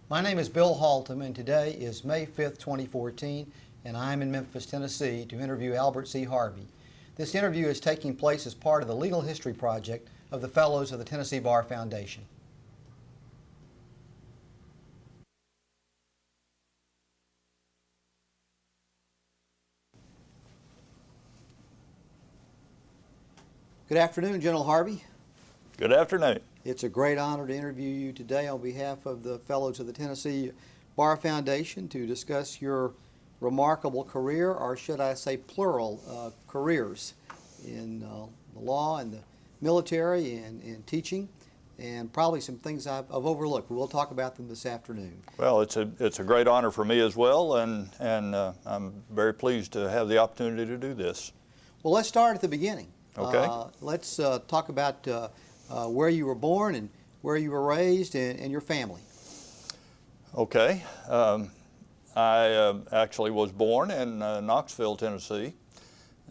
My name is Bill Haltom, and today is May 5th, 2014, and I'm in Memphis, Tennessee to interview Albert C. Harvey. This interview is taking place as part of the Legal History Project of the Fellows of the Tennessee Bar Foundation. Good afternoon, General Harvey. Good afternoon. It's a great honor to interview you today on behalf of the Fellows of the Tennessee Bar Foundation to discuss your remarkable career, or should I say plural, careers in the law and the military and teaching, and probably some things I've overlooked, but we'll talk about them this afternoon. Well, it's a great honor for me as well, and I'm very pleased to have the opportunity to do this. Well, let's start at the beginning. Okay. Let's talk about where you were born and where you were raised and your family. Okay. I actually was born in Knoxville, Tennessee.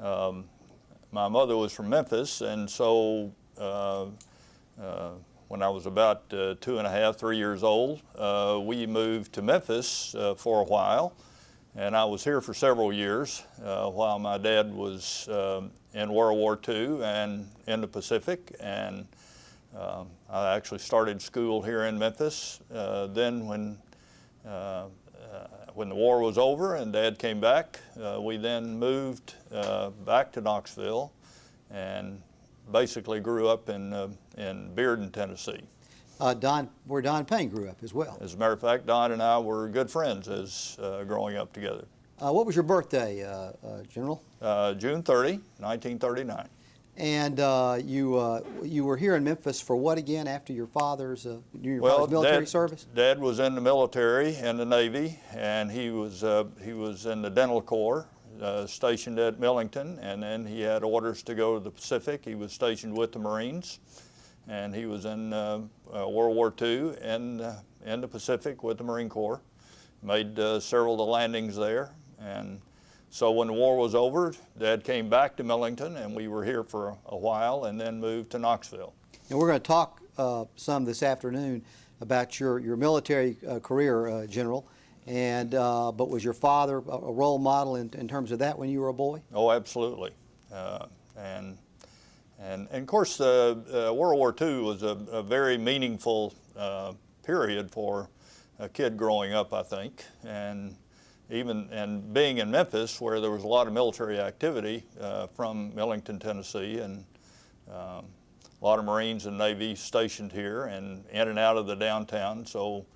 My mother was from Memphis, and so when I was about 2.5, 3 years old, we moved to Memphis for a while, and I was here for several years while my dad was in World War II and in the Pacific, and I actually started school here in Memphis. Then when the war was over and Dad came back, we then moved back to Knoxville and basically grew up in Bearden, Tennessee. Where Don Payne grew up as well. As a matter of fact, Don and I were good friends as growing up together. What was your birthday, General? June 30, 1939. And you were here in Memphis for what again after your father's father's military service? Dad was in the military, in the Navy, and he was in the Dental Corps, stationed at Millington, and then he had orders to go to the Pacific. He was stationed with the Marines, and he was in World War II in the Pacific with the Marine Corps. Made several of the landings there, and so when the war was over, Dad came back to Millington, and we were here for a while and then moved to Knoxville. And we're going to talk some this afternoon about your military career, General. And but was your father a role model in terms of that when you were a boy? Oh, absolutely. And of course, World War II was a very meaningful period for a kid growing up, I think. And being in Memphis, where there was a lot of military activity from Millington, Tennessee, and a lot of Marines and Navy stationed here and in and out of the downtown, so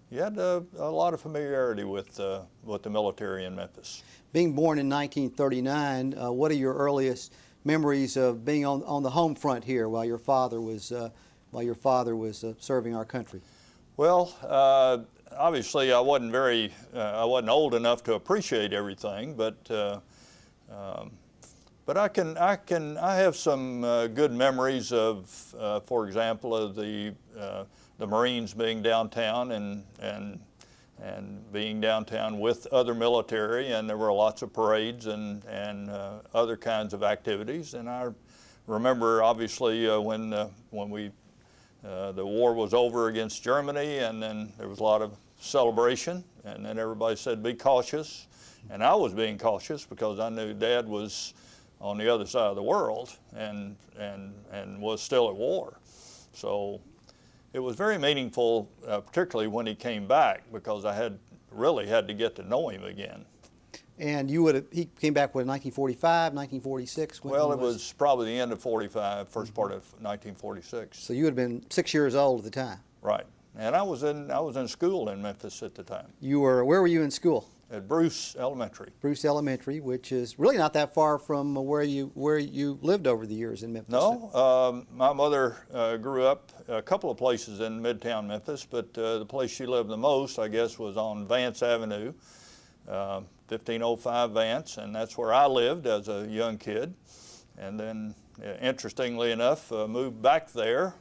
you had a lot of familiarity with the military in Memphis. Being born in 1939, what are your earliest memories of being on the home front here while your father was serving our country? Well, obviously, I wasn't old enough to appreciate everything, but I have some good memories of, for example, of the Marines being downtown and being downtown with other military, and there were lots of parades and other kinds of activities. And I remember, obviously, when the war was over against Germany, and then there was a lot of celebration, and then everybody said, be cautious. And I was being cautious because I knew Dad was on the other side of the world and was still at war. So it was very meaningful, particularly when he came back, because I really had to get to know him again. And he came back, what, 1945, 1946? Well, it was probably the end of 45, first part of 1946. So you would have been 6 years old at the time. Right. And I was in school in Memphis at the time. Where were you in school? At Bruce Elementary. Bruce Elementary, which is really not that far from where you lived over the years in Memphis. No, my mother grew up a couple of places in Midtown Memphis, but the place she lived the most, I guess, was on Vance Avenue, 1505 Vance, and that's where I lived as a young kid. And then, interestingly enough, moved back there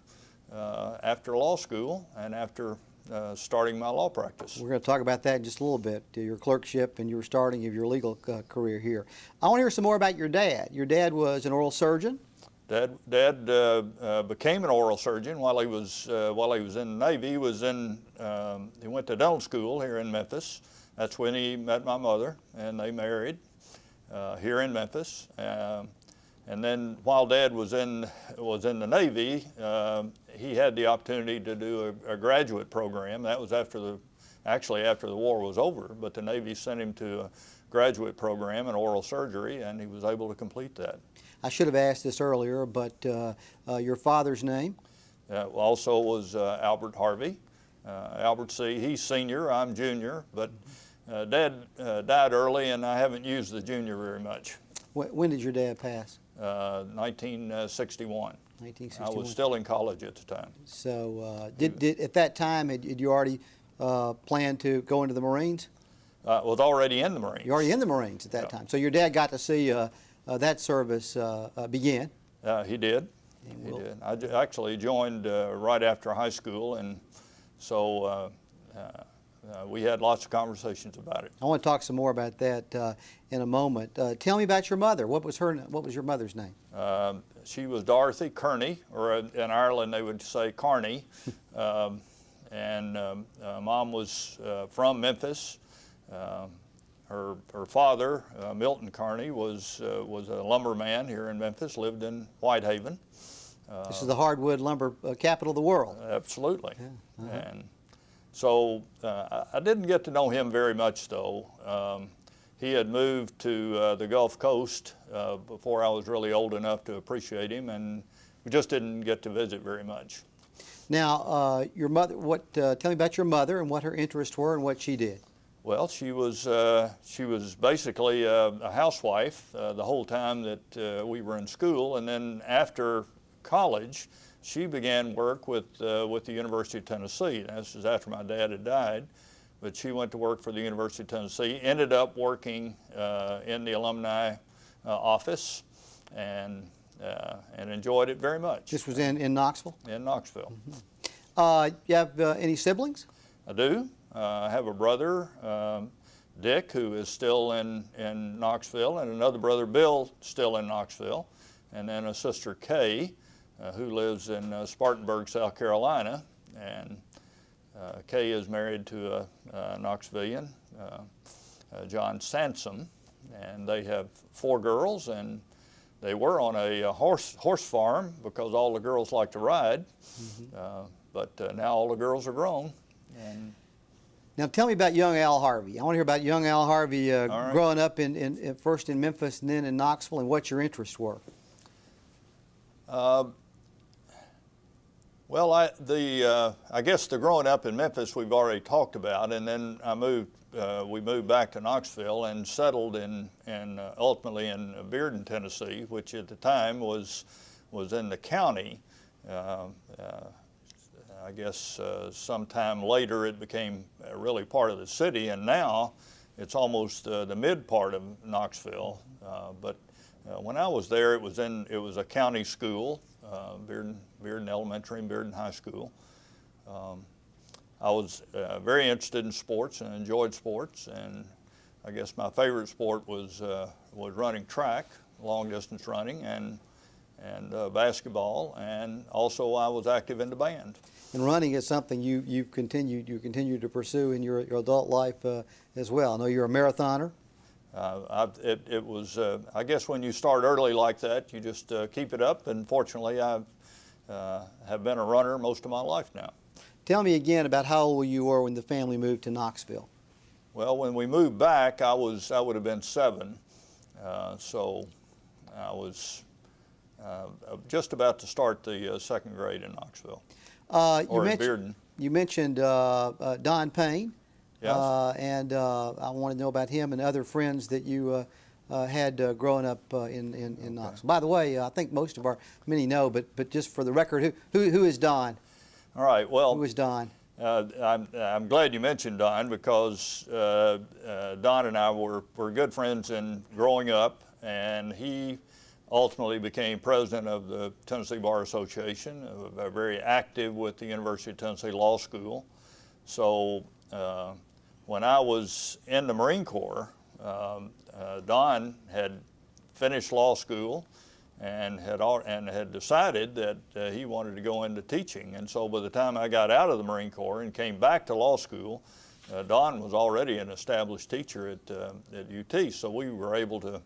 after law school and after starting my law practice. We're going to talk about that in just a little bit, your clerkship and your starting of your legal career here. I want to hear some more about your dad. Your dad was an oral surgeon. Dad became an oral surgeon while he was in the Navy. He went to dental school here in Memphis. That's when he met my mother, and they married here in Memphis. And then while Dad was in the Navy, he had the opportunity to do a graduate program. That was actually after the war was over, but the Navy sent him to a graduate program in oral surgery, and he was able to complete that. I should have asked this earlier, but your father's name? Also was Albert Harvey. Albert C., he's senior, I'm junior, but Dad died early, and I haven't used the junior very much. When did your dad pass? 1961. 1961. I was still in college at the time. So at that time, had you already planned to go into the Marines? Was already in the Marines. You're already in the Marines at that time. So your dad got to see that service begin? He did. He did. I actually joined right after high school, and so we had lots of conversations about it. I want to talk some more about that in a moment. Tell me about your mother. What was your mother's name? She was Dorothy Kearney, or in Ireland they would say Carney, and Mom was from Memphis. Her father, Milton Kearney, was a lumberman here in Memphis, lived in Whitehaven. This is the hardwood lumber capital of the world. Absolutely. Yeah. And so I didn't get to know him very much, though. He had moved to the Gulf Coast before I was really old enough to appreciate him, and we just didn't get to visit very much. Now, your mother. Tell me about your mother and what her interests were and what she did. Well, she was basically a housewife the whole time that we were in school, and then after college, she began work with the University of Tennessee. This is after my dad had died, but she went to work for the University of Tennessee. Ended up working in the alumni office, and enjoyed it very much. This was in Knoxville? In Knoxville. Mm-hmm. You have any siblings? I do. I have a brother, Dick, who is still in Knoxville, and another brother, Bill, still in Knoxville, and then a sister, Kay, who lives in Spartanburg, South Carolina, and Kay is married to a Knoxvillian, John Sansom, and they have 4 girls, and they were on a horse farm because all the girls like to ride, but now all the girls are grown. And now tell me about young Al Harvey. I want to hear about young Al Harvey right. growing up first in Memphis and then in Knoxville, and what your interests were. Well, I guess the growing up in Memphis we've already talked about, and then we moved back to Knoxville and settled ultimately in Bearden, Tennessee, which at the time was in the county. I guess sometime later it became really part of the city, and now it's almost the mid part of Knoxville. But when I was there, it was a county school, Bearden Elementary and Bearden High School. I was very interested in sports and enjoyed sports, and I guess my favorite sport was running track, long distance running, and basketball, and also I was active in the band. And running is something you continue to pursue in your adult life as well. I know you're a marathoner. It was, I guess when you start early like that, you just keep it up, and fortunately I have been a runner most of my life now. Tell me again about how old you were when the family moved to Knoxville. Well, when we moved back, I would have been 7, so I was just about to start the 2nd grade in Knoxville. You mentioned Don Payne, yes. And I want to know about him and other friends that you had growing up in Knoxville. By the way, I think many know, but just for the record, who is Don? All right. Well, who is Don? I'm glad you mentioned Don because Don and I were good friends in growing up, and he ultimately became president of the Tennessee Bar Association, very active with the University of Tennessee Law School. So when I was in the Marine Corps, Don had finished law school and had decided that he wanted to go into teaching. And so by the time I got out of the Marine Corps and came back to law school, Don was already an established teacher at UT, so we were able to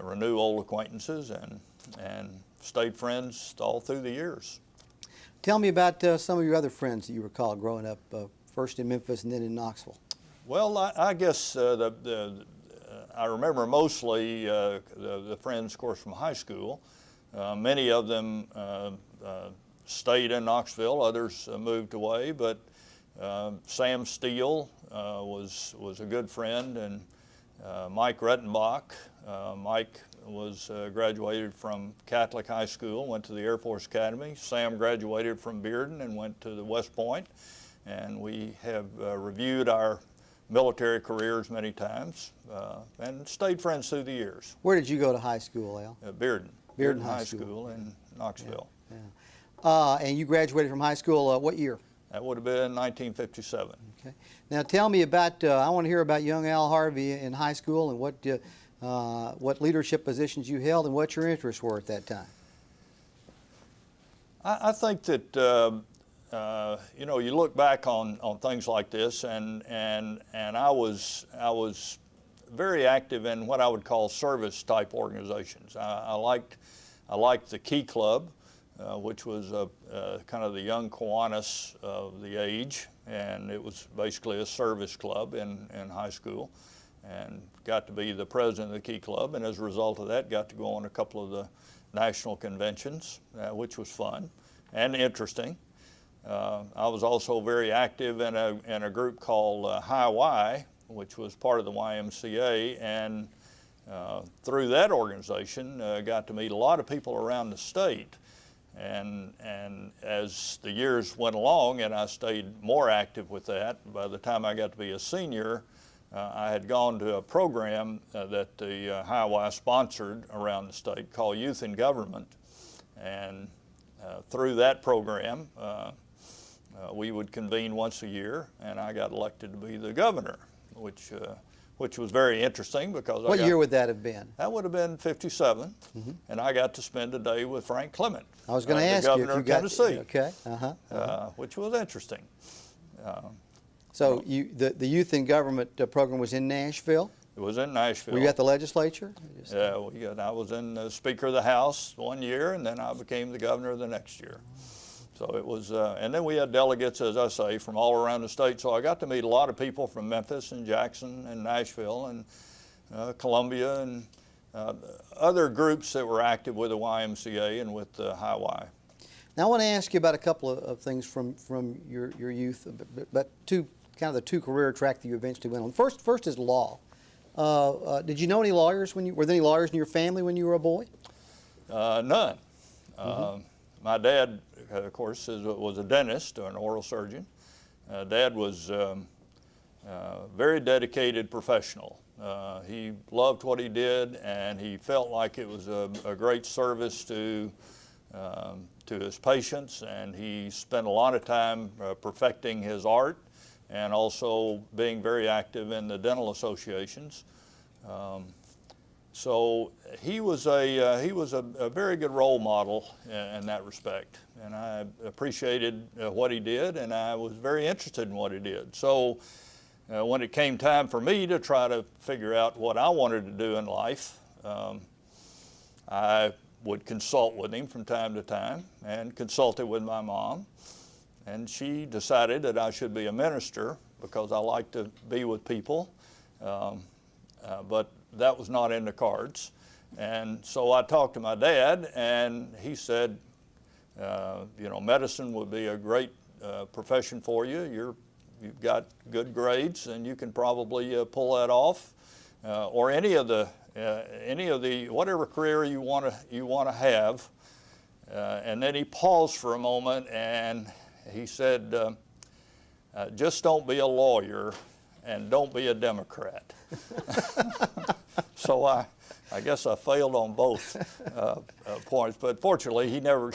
renew old acquaintances and stayed friends all through the years. Tell me about some of your other friends that you recall growing up, first in Memphis and then in Knoxville. Well, I guess I remember mostly the friends, of course, from high school. Many of them stayed in Knoxville, others moved away, but Sam Steele was a good friend, and Mike Rettenbach. Mike was graduated from Catholic High School, went to the Air Force Academy. Sam graduated from Bearden and went to the West Point, and we have reviewed our military careers many times and stayed friends through the years. Where did you go to high school, Al? Bearden. Bearden High School in Knoxville. Yeah. And you graduated from high school what year? That would have been 1957. Okay. Now tell me about, I want to hear about young Al Harvey in high school and what leadership positions you held and what your interests were at that time. I think that you know, you look back on things like this, and I was very active in what I would call service type organizations. I liked the Key Club, which was kind of the young Kiwanis of the age, and it was basically a service club in high school, and got to be the president of the Key Club, and as a result of that got to go on a couple of the national conventions, which was fun and interesting. I was also very active in a group called High Y, which was part of the YMCA, and through that organization got to meet a lot of people around the state. And as the years went along and I stayed more active with that, by the time I got to be a senior, I had gone to a program that the High Y sponsored around the state called Youth in Government. And through that program, we would convene once a year, and I got elected to be the governor, which was very interesting because What year would that have been? That would have been 57, and I got to spend a day with Frank Clement. I was going to ask the you if governor you of got Tennessee, okay. which was interesting. So the Youth in Government program was in Nashville? It was in Nashville. Were you at the legislature? Yeah, I was in the Speaker of the House one year, and then I became the governor the next year. So it was, and then we had delegates, as I say, from all around the state. So I got to meet a lot of people from Memphis and Jackson and Nashville and Columbia and other groups that were active with the YMCA and with High Y. Now I want to ask you about a couple of things from your youth, but kind of the two career track that you eventually went on. First is law. Did you know any lawyers were there any lawyers in your family when you were a boy? None. My dad, of course, was a dentist or an oral surgeon. Dad was a very dedicated professional. He loved what he did, and he felt like it was a great service to his patients, and he spent a lot of time perfecting his art and also being very active in the dental associations. So he was a very good role model in that respect, and I appreciated what he did, and I was very interested in what he did. So when it came time for me to try to figure out what I wanted to do in life, I would consult with him from time to time and consulted with my mom, and she decided that I should be a minister because I like to be with people, but that was not in the cards. And so I talked to my dad, and he said, you know, medicine would be a great profession for you. You've got good grades, and you can probably pull that off, or any of the whatever career you want to have. And then he paused for a moment, and he said, just don't be a lawyer and don't be a Democrat. So I guess I failed on both points, but fortunately he never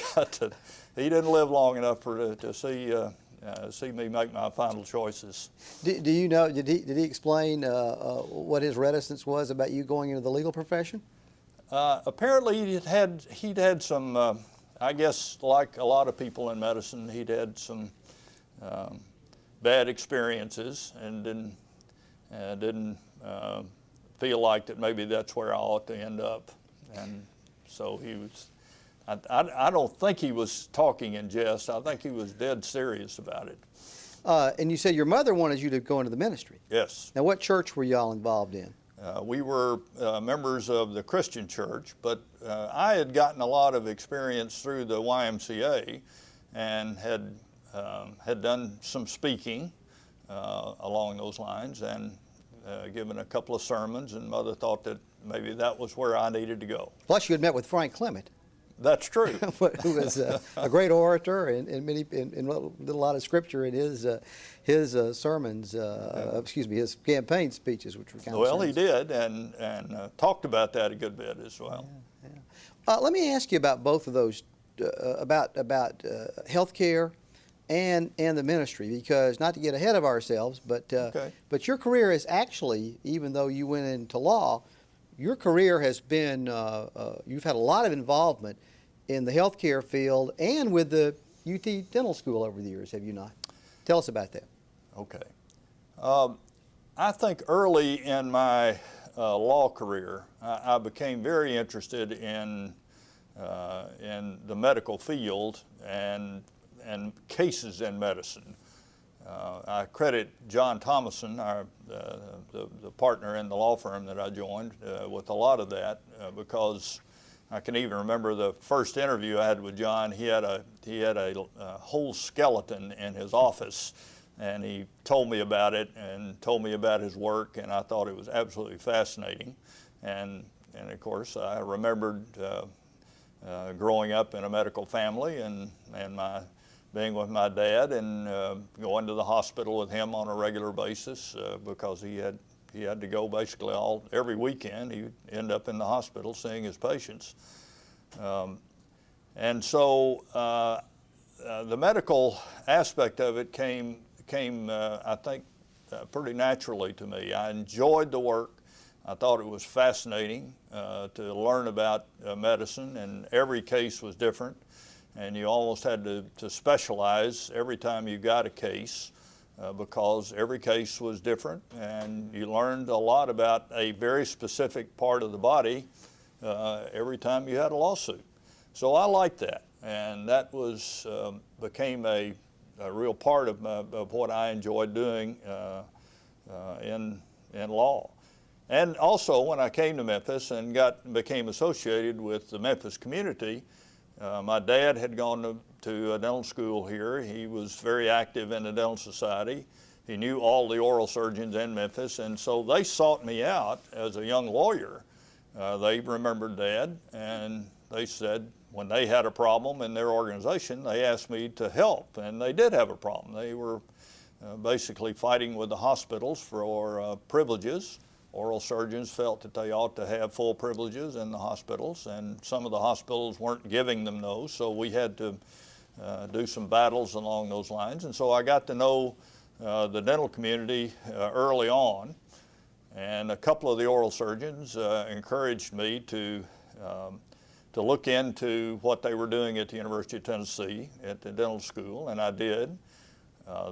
he didn't live long enough to see me make my final choices. Do you know, did he explain what his reticence was about you going into the legal profession? Apparently he'd had some, I guess like a lot of people in medicine, he'd had some bad experiences and didn't feel like that maybe that's where I ought to end up. And so he was, I don't think he was talking in jest. I think he was dead serious about it. And you said your mother wanted you to go into the ministry. Yes. Now, what church were y'all involved in? We were members of the Christian church, but I had gotten a lot of experience through the YMCA and had done some speaking along those lines and given a couple of sermons, and Mother thought that maybe that was where I needed to go. Plus, you had met with Frank Clement. That's true. Who was a great orator and did a lot of scripture in his sermons, his campaign speeches, which were kind of Well, sermons. he did, and talked about that a good bit as well. Yeah. Let me ask you about both of those, about health care and the ministry, because not to get ahead of ourselves, but but your career is actually, even though you went into law, your career has been, you've had a lot of involvement in the healthcare field and with the UT Dental School over the years, have you not? Tell us about that. Okay. I think early in my law career, I became very interested in the medical field and cases in medicine. I credit John Thomason, the partner in the law firm that I joined, with a lot of that because I can even remember the first interview I had with John. He had a whole skeleton in his office, and he told me about it and told me about his work, and I thought it was absolutely fascinating. And of course, I remembered growing up in a medical family and my being with my dad and going to the hospital with him on a regular basis because he had to go basically every weekend. He would end up in the hospital seeing his patients. And so the medical aspect of it came I think, pretty naturally to me. I enjoyed the work. I thought it was fascinating to learn about medicine, and every case was different. And you almost had to specialize every time you got a case because every case was different, and you learned a lot about a very specific part of the body every time you had a lawsuit. So I liked that, and that was became a real part of what I enjoyed doing in law. And also when I came to Memphis and became associated with the Memphis community, my dad had gone to a dental school here. He was very active in the dental society. He knew all the oral surgeons in Memphis, and so they sought me out as a young lawyer. They remembered Dad, and they said when they had a problem in their organization, they asked me to help, and they did have a problem. They were basically fighting with the hospitals for privileges. Oral surgeons felt that they ought to have full privileges in the hospitals, and some of the hospitals weren't giving them those, so we had to do some battles along those lines. And so I got to know the dental community early on, and a couple of the oral surgeons encouraged me to look into what they were doing at the University of Tennessee at the dental school, and I did.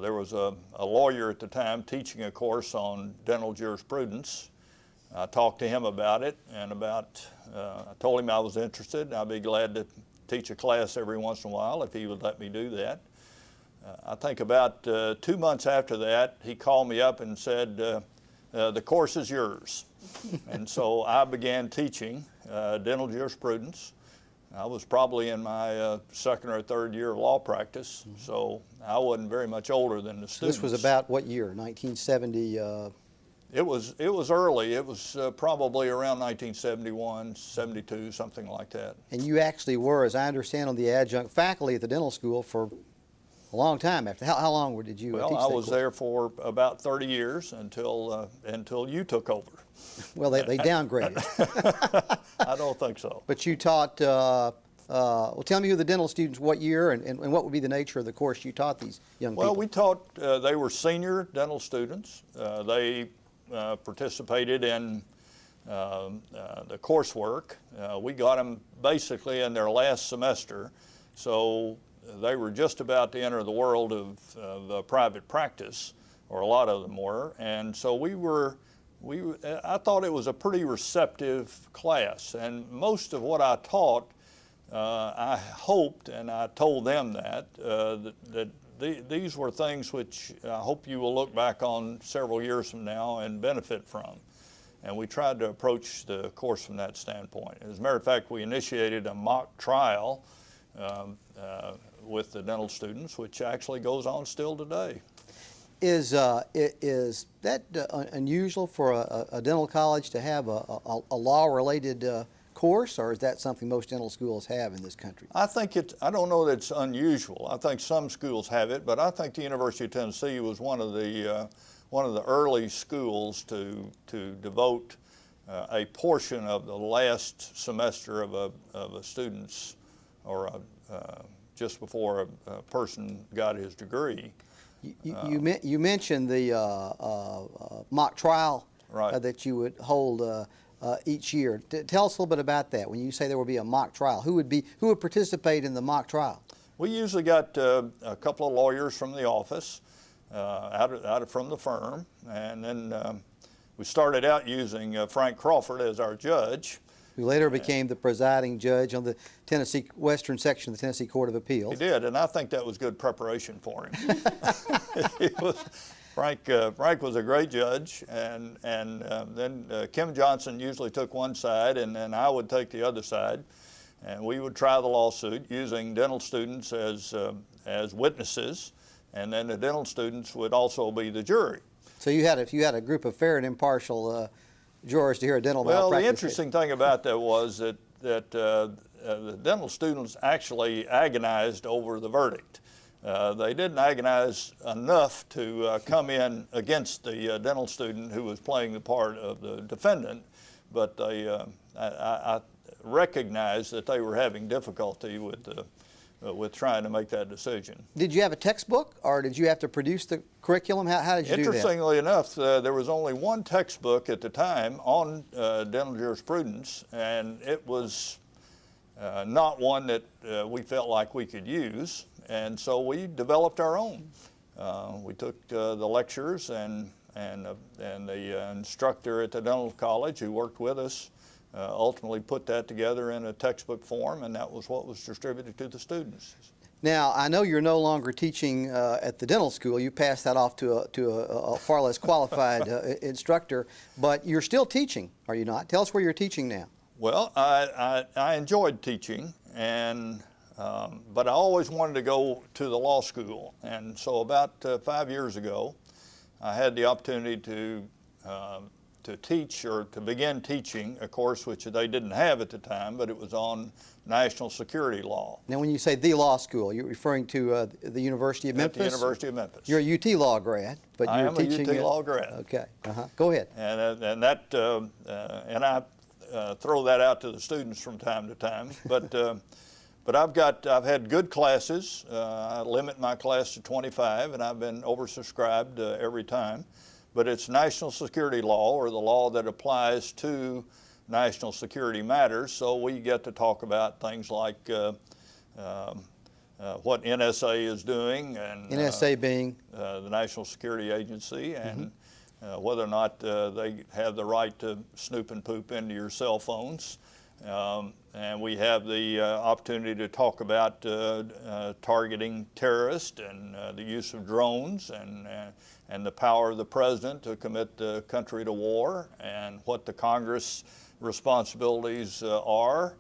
There was a lawyer at the time teaching a course on dental jurisprudence. I talked to him about it, and I told him I was interested, and I'd be glad to teach a class every once in a while if he would let me do that. I think about 2 months after that, he called me up and said, the course is yours. And so I began teaching dental jurisprudence. I was probably in my second or third year of law practice, so I wasn't very much older than the students. This was about what year? 1970? It was early. It was probably around 1971, 72, something like that. And you actually were, as I understand, on the adjunct faculty at the dental school for a long time after. How long did you teach that Well, I was course? there for about 30 years until you took over. Well, they downgraded. I don't think so. But you taught, well, tell me who the dental students, what year, and what would be the nature of the course you taught these young people? Well, we taught, they were senior dental students. They participated in the coursework. We got them basically in their last semester, so they were just about to enter the world of private practice, or a lot of them were, and so I thought it was a pretty receptive class, and most of what I taught, I hoped, and I told them that these were things which I hope you will look back on several years from now and benefit from. And we tried to approach the course from that standpoint. As a matter of fact, we initiated a mock trial with the dental students, which actually goes on still today. Is that unusual for a dental college to have a law-related course, or is that something most dental schools have in this country? I don't know that it's unusual. I think some schools have it, but I think the University of Tennessee was one of the early schools to devote a portion of the last semester of a student's, or just before a person got his degree. You mentioned the mock trial Right. that you would hold each year. Tell us a little bit about that. When you say there will be a mock trial, who would participate in the mock trial? We usually got a couple of lawyers from the office, from the firm, and then we started out using Frank Crawford as our judge. Who later became the presiding judge on the Tennessee Western Section of the Tennessee Court of Appeals. He did, and I think that was good preparation for him. Frank was a great judge, and then Kim Johnson usually took one side, and then I would take the other side, and we would try the lawsuit using dental students as witnesses, and then the dental students would also be the jury. So you had a group of fair and impartial jurors to hear a dental malpractice. Well, the interesting thing about that was that the dental students actually agonized over the verdict. They didn't agonize enough to come in against the dental student who was playing the part of the defendant, but I recognized that they were having difficulty with trying to make that decision. Did you have a textbook, or did you have to produce the curriculum? How did you do that? Interestingly enough, there was only one textbook at the time on dental jurisprudence, and it was not one that we felt like we could use, and so we developed our own. We took the lectures, and the instructor at the dental college who worked with us ultimately put that together in a textbook form, and that was what was distributed to the students. Now, I know you're no longer teaching at the dental school. You passed that off to a far less qualified instructor, but you're still teaching, are you not? Tell us where you're teaching now. Well, I enjoyed teaching, but I always wanted to go to the law school, and so about 5 years ago, I had the opportunity to teach, or to begin teaching, a course which they didn't have at the time, but it was on national security law. Now, when you say the law school, you're referring to the University of Memphis? At the University of Memphis. You're a UT law grad, but I you're am teaching. a UT law grad. Okay, go ahead. And I throw that out to the students from time to time, but I've had good classes. I limit my class to 25, and I've been oversubscribed every time. But it's national security law, or the law that applies to national security matters, so we get to talk about things like what NSA is doing, and NSA being? The National Security Agency, and whether or not they have the right to snoop and poop into your cell phones. And we have the opportunity to talk about targeting terrorists, and the use of drones, and the power of the president to commit the country to war, and what the Congress responsibilities are.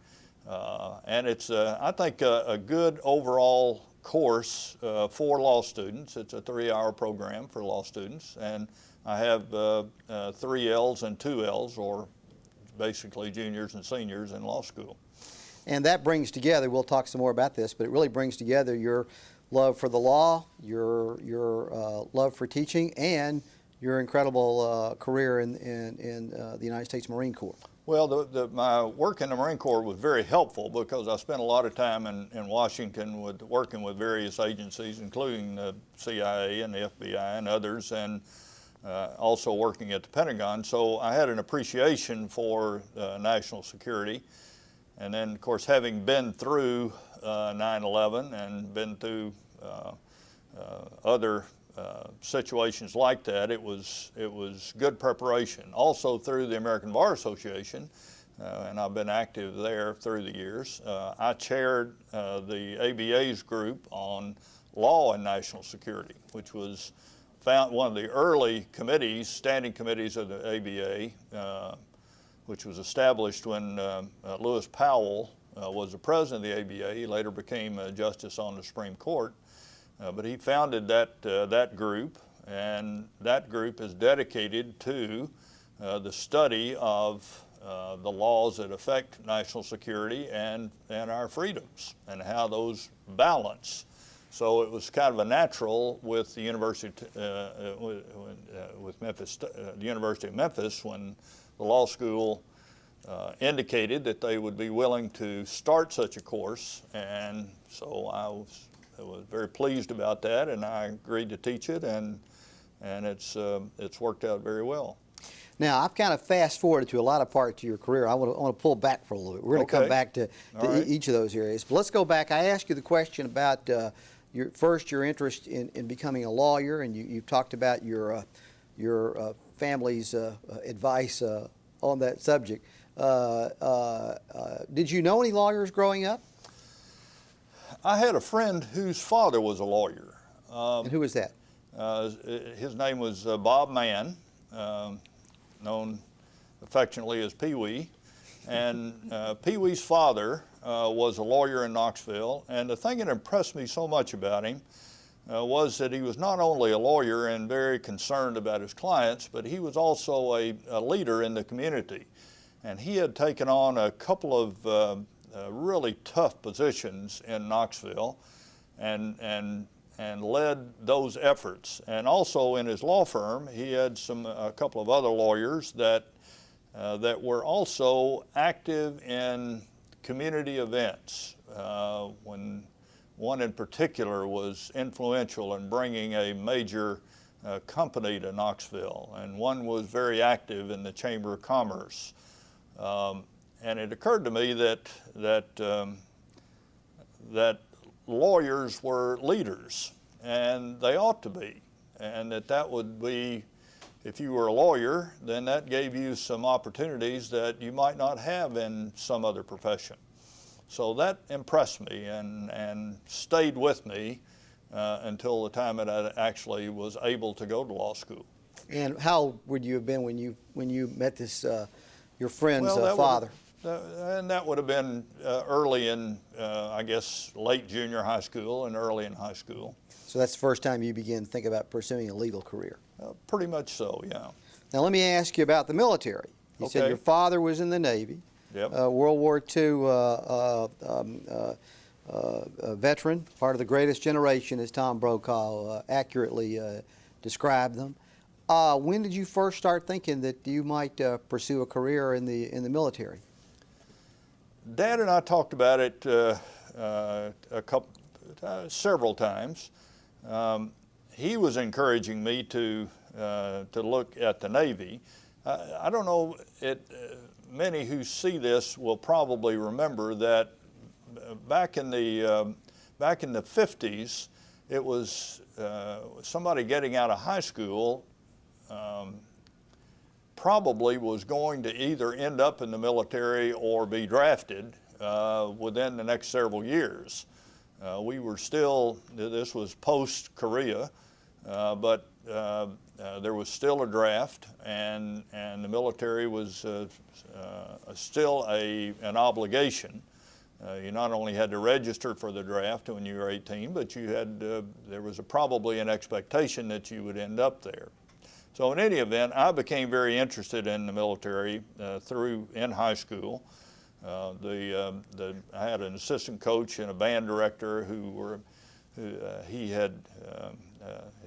And it's, I think, a good overall course for law students. It's a 3-hour program for law students, and I have 3 L's and 2 L's, or basically juniors and seniors in law school. And that brings together, we'll talk some more about this, but it really brings together your love for the law, your love for teaching, and your incredible career in the United States Marine Corps. Well, my work in the Marine Corps was very helpful, because I spent a lot of time in Washington working with various agencies, including the CIA and the FBI and others, and also working at the Pentagon. So I had an appreciation for national security. And then, of course, having been through 9/11 and been through other situations like that, it was good preparation. Also through the American Bar Association, and I've been active there through the years. I chaired the ABA's group on law and national security, which was one of the early committees, standing committees of the ABA, which was established when Lewis Powell was the president of the ABA. He later became a justice on the Supreme Court. But he founded that group, and that group is dedicated to the study of the laws that affect national security and our freedoms and how those balance. So it was kind of a natural with the University with Memphis, the University of Memphis, when the law school indicated that they would be willing to start such a course, and so I was very pleased about that, and I agreed to teach it, and it's worked out very well. Now, I've kind of fast-forwarded to a lot of parts of your career. I want to pull back for a little bit. We're going to come back to right. each of those areas. But let's go back. I asked you the question about your interest in becoming a lawyer, and you've talked about your family's advice on that subject. Did you know any lawyers growing up? I had a friend whose father was a lawyer. And who was that? His name was Bob Mann, known affectionately as Pee Wee. And Pee Wee's father was a lawyer in Knoxville. And the thing that impressed me so much about him was that he was not only a lawyer and very concerned about his clients, but he was also a leader in the community. And he had taken on a couple of really tough positions in Knoxville and led those efforts. And also in his law firm, he had a couple of other lawyers that were also active in community events. When one in particular was influential in bringing a major company to Knoxville, and one was very active in the Chamber of Commerce. And it occurred to me that lawyers were leaders, and they ought to be, and that would be, if you were a lawyer, then that gave you some opportunities that you might not have in some other profession. So that impressed me and stayed with me until the time that I actually was able to go to law school. And how old would you have been when you met this your friend's Well, father? And that would have been early in, I guess, late junior high school and early in high school. So that's the first time you began to think about pursuing a legal career? Pretty much so, yeah. Now let me ask you about the military. You said your father was in the Navy. Yep. World War II veteran, part of the greatest generation, as Tom Brokaw accurately described them. When did you first start thinking that you might pursue a career in the military? Dad and I talked about it several times. He was encouraging me to look at the Navy. I don't know, many who see this will probably remember that back in the 50s, it was somebody getting out of high school probably was going to either end up in the military or be drafted within the next several years. We were still, this was post-Korea, but there was still a draft, and the military was still an obligation. You not only had to register for the draft when you were 18, but you had there was probably an expectation that you would end up there. So in any event, I became very interested in the military in high school. I had an assistant coach and a band director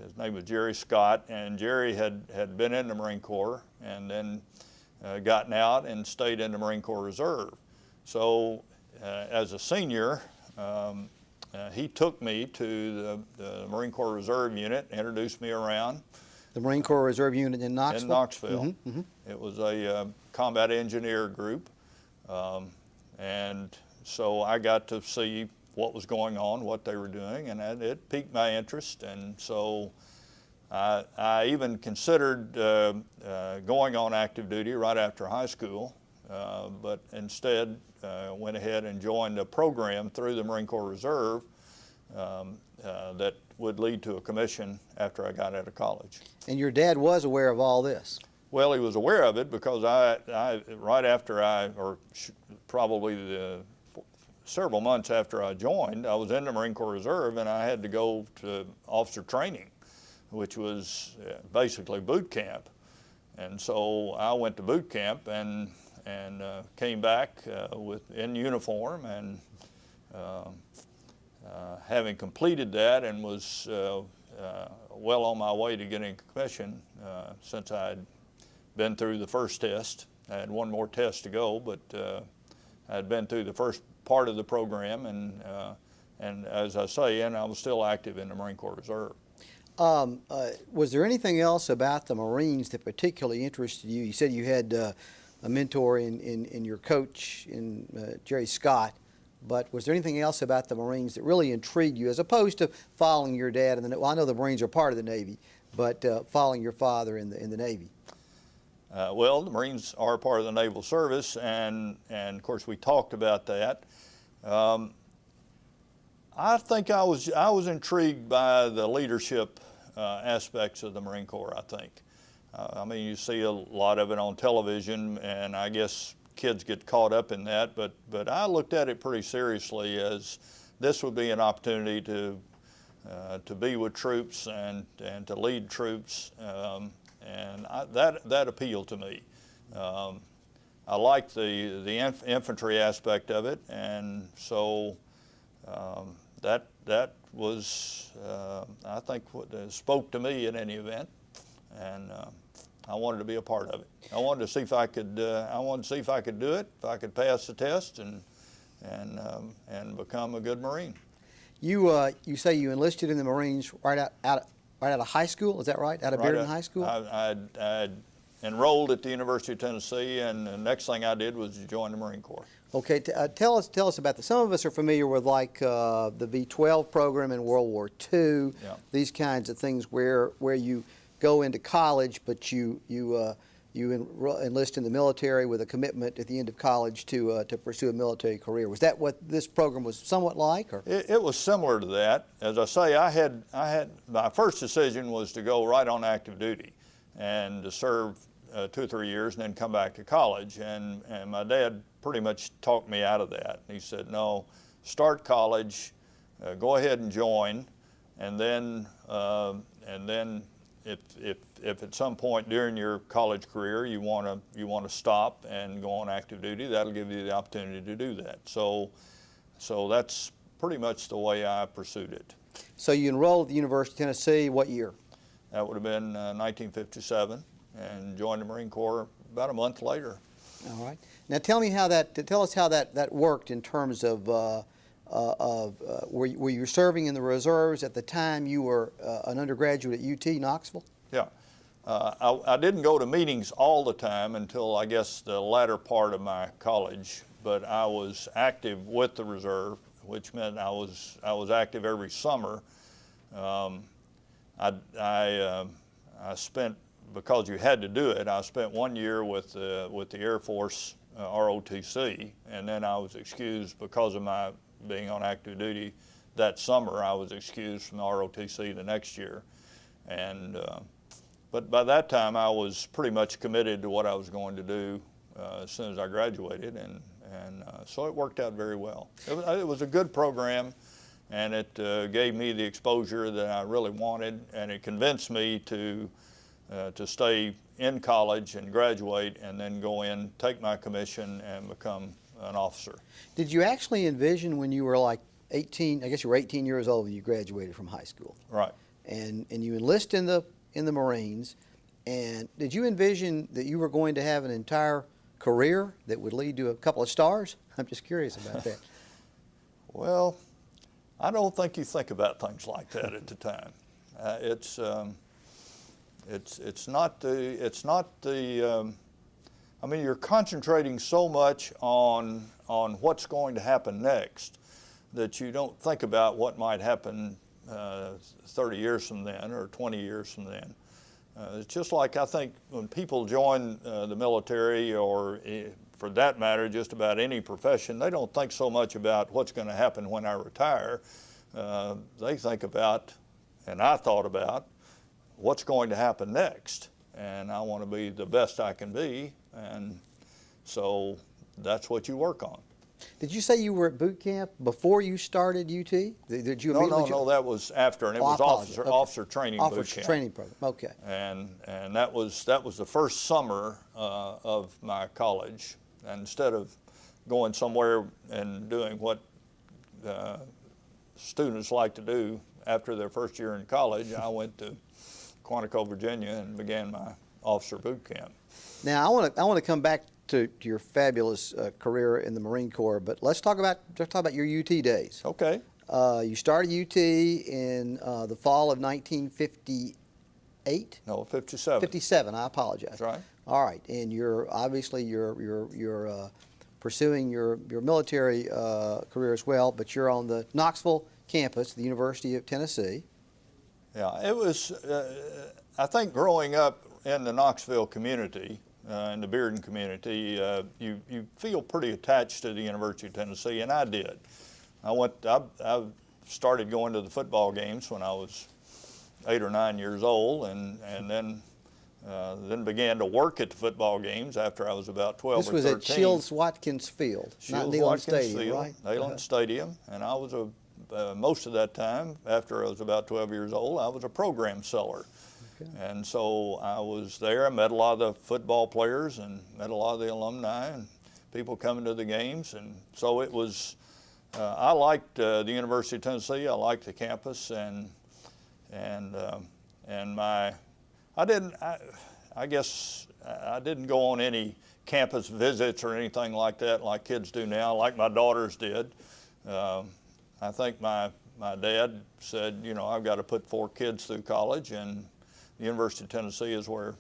his name was Jerry Scott, and Jerry had been in the Marine Corps and then gotten out and stayed in the Marine Corps Reserve. So as a senior, he took me to the Marine Corps Reserve unit, introduced me around, The Marine Corps Reserve Unit in Knoxville? In Knoxville. Mm-hmm, mm-hmm. It was a combat engineer group, and so I got to see what was going on, what they were doing, and it piqued my interest. And so I even considered going on active duty right after high school, but instead went ahead and joined a program through the Marine Corps Reserve that would lead to a commission after I got out of college. And your dad was aware of all this? Well, he was aware of it because right after probably several months after I joined, I was in the Marine Corps Reserve, and I had to go to officer training, which was basically boot camp. And so I went to boot camp and came back in uniform, and having completed that and was well on my way to getting a commission since I had been through the first test. I had one more test to go, but I had been through the first part of the program, and as I say, and I was still active in the Marine Corps Reserve. Was there anything else about the Marines that particularly interested you? You said you had a mentor in your coach, in Jerry Scott, but was there anything else about the Marines that really intrigued you, as opposed to following your dad? Well, I know the Marines are part of the Navy, but following your father in the Navy. Well, the Marines are part of the Naval Service, and of course we talked about that. I think I was intrigued by the leadership aspects of the Marine Corps, I think. I mean, you see a lot of it on television, and I guess kids get caught up in that, but I looked at it pretty seriously, as this would be an opportunity to be with troops and to lead troops, and that appealed to me. I liked the infantry aspect of it, and so that was, I think, what spoke to me in any event, and I wanted to be a part of it. I wanted to see if I could. I wanted to see if I could do it, if I could pass the test, and become a good Marine. You say you enlisted in the Marines right out of high school. Is that right? Out of Bearden High School. I enrolled at the University of Tennessee, and the next thing I did was join the Marine Corps. Okay, tell us about this. Some of us are familiar with like the V-12 program in World War II. Yeah. These kinds of things where you go into college, but you enlist in the military with a commitment at the end of college to pursue a military career. Was that what this program was somewhat like? Or? It was similar to that. As I say, I had my first decision was to go right on active duty and to serve 2 or 3 years and then come back to college. And my dad pretty much talked me out of that. He said, no, start college, go ahead and join, and then if at some point during your college career you want to stop and go on active duty, that'll give you the opportunity to do that. So that's pretty much the way I pursued it. So you enrolled at the University of Tennessee, what year? That would have been 1957, and joined the Marine Corps about a month later. All right. Now tell us how that worked in terms of were you serving in the reserves at the time you were an undergraduate at UT Knoxville? Yeah. I didn't go to meetings all the time until I guess the latter part of my college, but I was active with the reserve, which meant I was active every summer. I spent, because you had to do it, I spent 1 year with the Air Force ROTC, and then I was excused because of my being on active duty that summer. I was excused from the ROTC the next year, and but by that time I was pretty much committed to what I was going to do as soon as I graduated, and so it worked out very well. It was a good program, and it gave me the exposure that I really wanted, and it convinced me to stay in college and graduate, and then go in, take my commission, and become an officer. Did you actually envision when you were like 18, I guess you were 18 years old when you graduated from high school? Right. And you enlist in the Marines, and did you envision that you were going to have an entire career that would lead to a couple of stars? I'm just curious about that. Well, I don't think you think about things like that at the time. It's not the. I mean, you're concentrating so much on what's going to happen next that you don't think about what might happen 30 years from then or 20 years from then. It's just like I think when people join the military, or for that matter, just about any profession, they don't think so much about what's going to happen when I retire. They think about, and I thought about, what's going to happen next. And I want to be the best I can be, and so that's what you work on. Did you say you were at boot camp before you started UT? Did you immediately? No, that was after, and it was officer training boot camp. Officer training program. Okay. And that was the first summer of my college. And instead of going somewhere and doing what students like to do after their first year in college, I went to Quantico, Virginia, and began my officer boot camp. Now I want to come back to your fabulous career in the Marine Corps, but let's talk about your UT days. Okay. You started UT in the fall of 1958. No, 57. 57. I apologize. That's right. All right, and you're pursuing your military career as well, but you're on the Knoxville campus of the University of Tennessee. Yeah, it was. I think growing up in the Knoxville community, in the Bearden community, you feel pretty attached to the University of Tennessee, and I did. I started going to the football games when I was 8 or 9 years old, and then began to work at the football games after I was about 12 or 13. This was at Shields-Watkins Field, not Neyland Stadium, right? Neyland Stadium, and I was most of that time, after I was about 12 years old, I was a program seller. Okay. And so I was there. I met a lot of the football players and met a lot of the alumni and people coming to the games. And so it was, I liked the University of Tennessee. I liked the campus, I guess I didn't go on any campus visits or anything like that like kids do now, like my daughters did. I think my dad said, you know, I've got to put 4 kids through college, and the University of Tennessee is where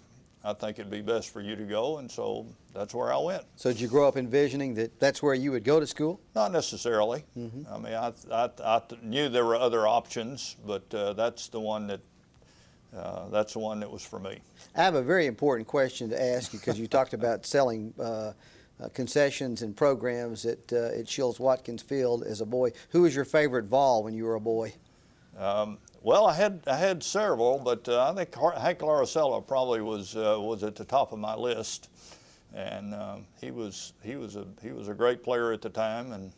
I think it'd be best for you to go, and so that's where I went. So did you grow up envisioning that that's where you would go to school? Not necessarily. Mm-hmm. I mean, I knew there were other options, but that's the one that was for me. I have a very important question to ask you, because you talked about selling concessions and programs at Shields-Watkins Field as a boy. Who was your favorite Vol when you were a boy? Well, I had several, but I think Hank Laricella probably was at the top of my list, and he was a great player at the time, and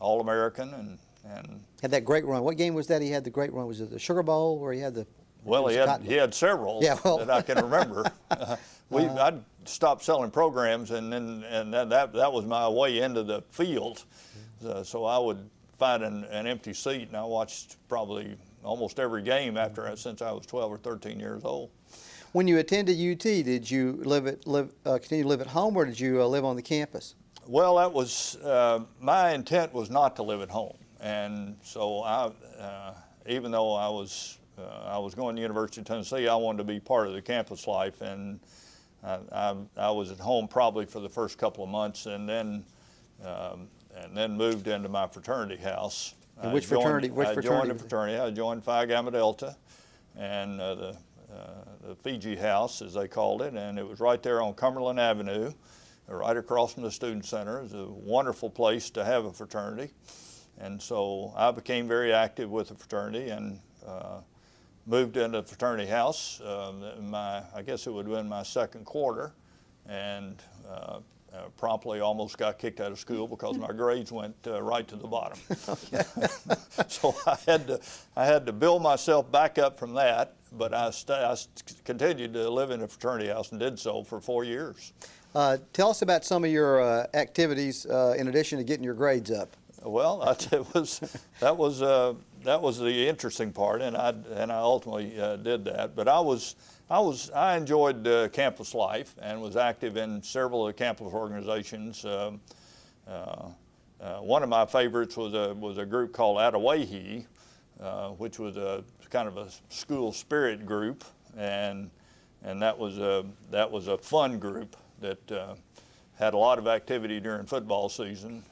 All-American, and had that great run. What game was that he had the great run? Was it the Sugar Bowl where he had the? Well, he had several that I can remember. I'd stopped selling programs, and that was my way into the field. So I would find an empty seat, and I watched probably almost every game since I was 12 or 13 years old. When you attended UT, did you continue to live at home, or did you live on the campus? Well, that was my intent was not to live at home, and so even though I was going to the University of Tennessee, I wanted to be part of the campus life, and I was at home probably for the first couple of months, and then moved into my fraternity house. And which fraternity? I joined a fraternity. I joined Phi Gamma Delta, and the Fiji House, as they called it, and it was right there on Cumberland Avenue, right across from the Student Center. It was a wonderful place to have a fraternity, and so I became very active with the fraternity, and moved into the fraternity house. I guess it would have been my second quarter, and promptly almost got kicked out of school because my grades went right to the bottom. So I had to build myself back up from that, but I continued to live in a fraternity house and did so for 4 years. Tell us about some of your activities in addition to getting your grades up. Well, that was the interesting part, and I ultimately did that. But I enjoyed campus life and was active in several of the campus organizations. One of my favorites was a group called Attawahee, which was a kind of a school spirit group, and that was a fun group that had a lot of activity during football season,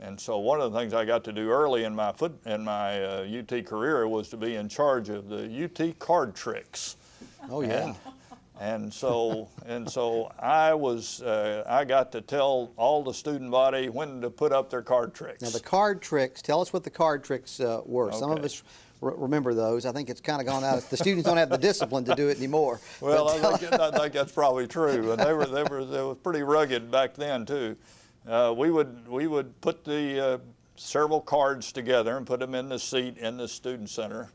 and so one of the things I got to do early in my UT career was to be in charge of the UT card tricks. Oh yeah. And so I got to tell all the student body when to put up their card tricks. Now the card tricks, tell us what the card tricks were. Okay. Some of us remember those. I think it's kind of gone out. The students don't have the discipline to do it anymore. Well, I think that's probably true, and they were pretty rugged back then too. We would put the several cards together and put them in the seat in the student center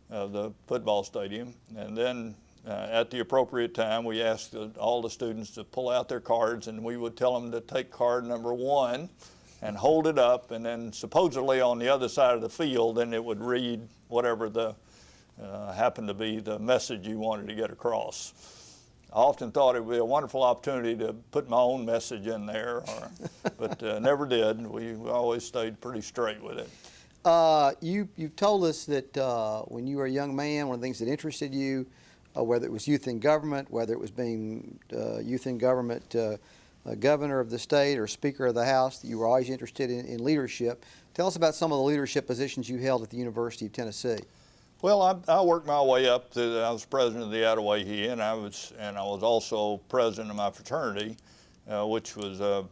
of the football stadium, and then at the appropriate time we asked all the students to pull out their cards, and we would tell them to take card number 1 and hold it up, and then supposedly on the other side of the field, then it would read whatever the happened to be the message you wanted to get across. I often thought it would be a wonderful opportunity to put my own message in there, but never did. We always stayed pretty straight with it. You've told us that when you were a young man, one of the things that interested you, whether it was youth in government, whether it was being youth in government governor of the state or speaker of the House, that you were always interested in leadership. Tell us about some of the leadership positions you held at the University of Tennessee. Well, I worked my way up to, I was president of the Ottawahe, and I was also president of my fraternity, which was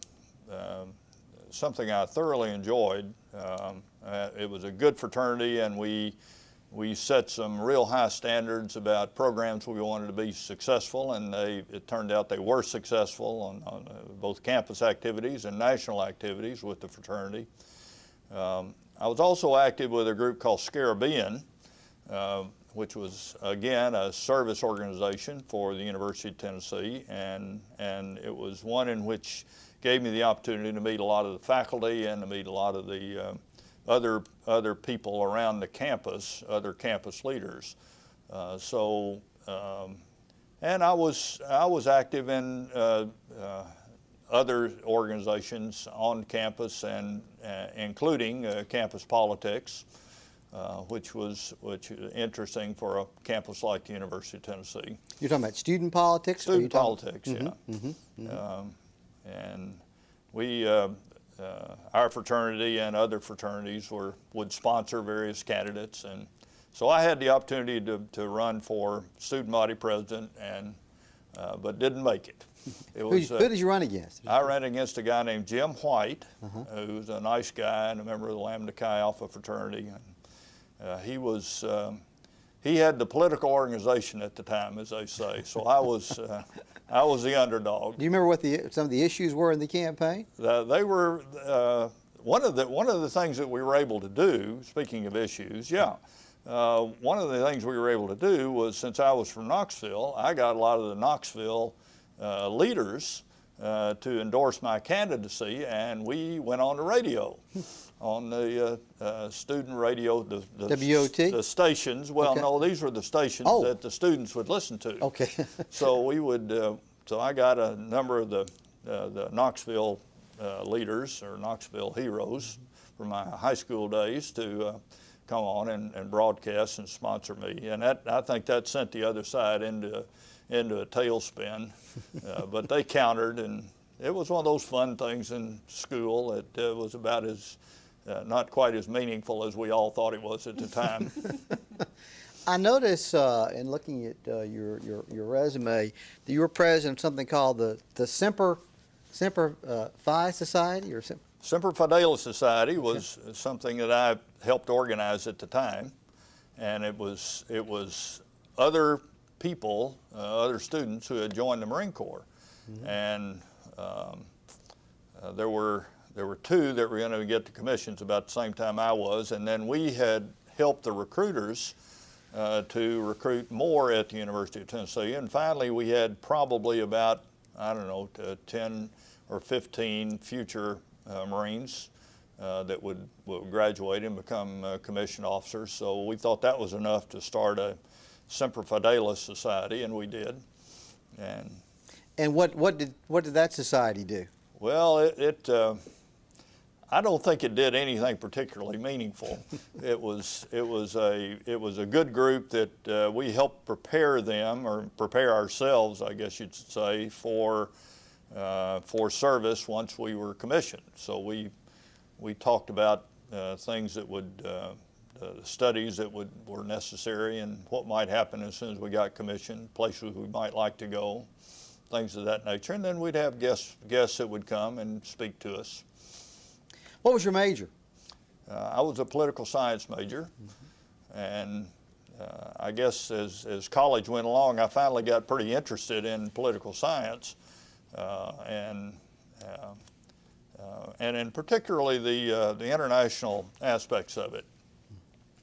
something I thoroughly enjoyed. It was a good fraternity, and we set some real high standards about programs we wanted to be successful, and it turned out they were successful on both campus activities and national activities with the fraternity. I was also active with a group called Scarabean, which was, again, a service organization for the University of Tennessee, and it was one in which gave me the opportunity to meet a lot of the faculty and to meet a lot of the other people around the campus, other campus leaders. And I was active in other organizations on campus, and including campus politics, which is interesting for a campus like the University of Tennessee. You're talking about student politics? Student politics, mm-hmm, yeah. Mm-hmm, mm-hmm. And we, our fraternity and other fraternities would sponsor various candidates, and so I had the opportunity to run for student body president, but didn't make it. Who did you run against? I ran against a guy named Jim White, who's a nice guy and a member of the Lambda Chi Alpha fraternity. And, he had the political organization at the time, as they say. So I was the underdog. Do you remember what some of the issues were in the campaign? They were one of the things that we were able to do. Speaking of issues, one of the things we were able to do was, since I was from Knoxville, I got a lot of the Knoxville leaders to endorse my candidacy, and we went on the radio, on the student radio, the WOT? The stations. Well, okay. No, these were the stations that the students would listen to. Okay. So we would. So I got a number of the Knoxville leaders, or Knoxville heroes, from my high school days to come on and broadcast and sponsor me, and I think that sent the other side into a tailspin, but they countered, and it was one of those fun things in school that was about as not quite as meaningful as we all thought it was at the time. I notice in looking at your resume that you were president of something called the Semper Fi Society, or Semper Fidelis Society was something that I helped organize at the time, and it was other people, other students who had joined the Marine Corps, and there were two that were going to get the commissions about the same time I was, and then we had helped the recruiters to recruit more at the University of Tennessee, and finally we had probably about, I don't know, 10 or 15 future Marines that would graduate and become commissioned officers. So we thought that was enough to start a Semper Fidelis Society, and we did. And what did that society do? Well, I don't think it did anything particularly meaningful. It was a good group that we helped prepare them, or prepare ourselves, I guess you'd say, for service once we were commissioned. So we talked about things that would studies that were necessary and what might happen as soon as we got commissioned, places we might like to go, things of that nature. And then we'd have guests that would come and speak to us. What was your major? I was a political science major, and I guess as college went along, I finally got pretty interested in political science, and in particularly the international aspects of it,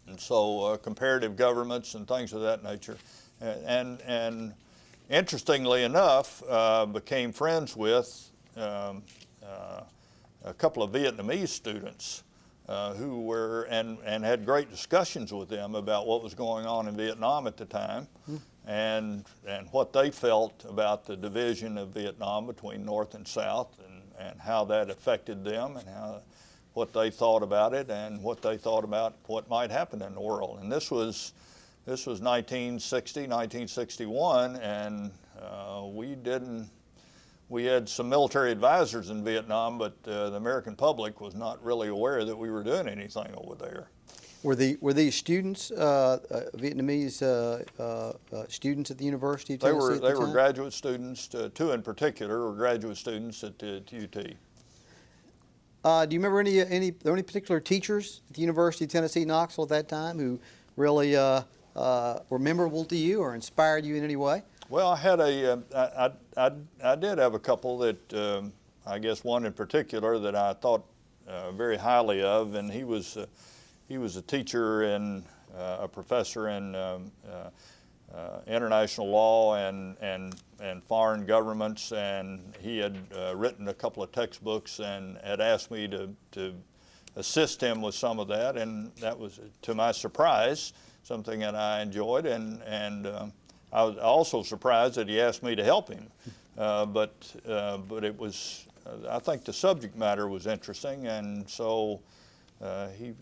and so comparative governments and things of that nature, and interestingly enough, became friends with a couple of Vietnamese students who were, and had great discussions with them about what was going on in Vietnam at the time, and what they felt about the division of Vietnam between North and South, and how that affected them, and what they thought about it, and what they thought about what might happen in the world. And this was 1960, 1961, and we had some military advisors in Vietnam, but the American public was not really aware that we were doing anything over there. Were these students Vietnamese students at the University of Tennessee? They were graduate students. Two in particular were graduate students at UT. Do you remember any particular teachers at the University of Tennessee, Knoxville at that time who really were memorable to you or inspired you in any way? Well, I had I did have a couple that I guess one in particular that I thought very highly of, and he was a teacher and a professor in international law and foreign governments, and he had written a couple of textbooks and had asked me to assist him with some of that, and that was, to my surprise, something that I enjoyed, and I was also surprised that he asked me to help him, but it was, I think the subject matter was interesting, and so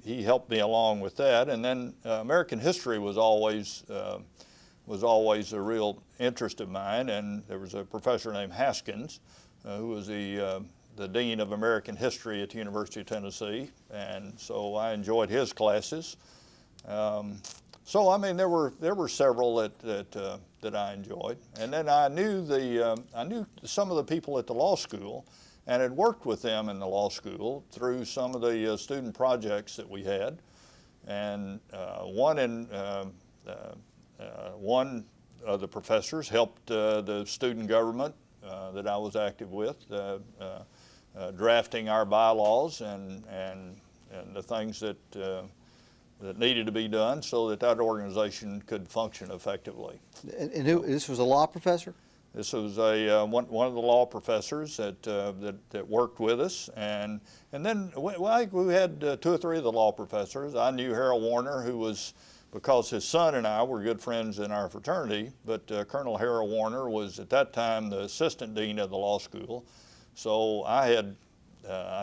he helped me along with that. And then American history was always a real interest of mine, and there was a professor named Haskins who was the Dean of American History at the University of Tennessee, and so I enjoyed his classes. So I mean, there were several that I enjoyed, and then I knew some of the people at the law school, and had worked with them in the law school through some of the student projects that we had, and one of the professors helped the student government that I was active with, drafting our bylaws and the things that needed to be done so that organization could function effectively. And this was a law professor? This was one of the law professors that worked with us, and then we had two or three of the law professors. I knew Harold Warner, who was, because his son and I were good friends in our fraternity, but Colonel Harold Warner was at that time the assistant dean of the law school. So I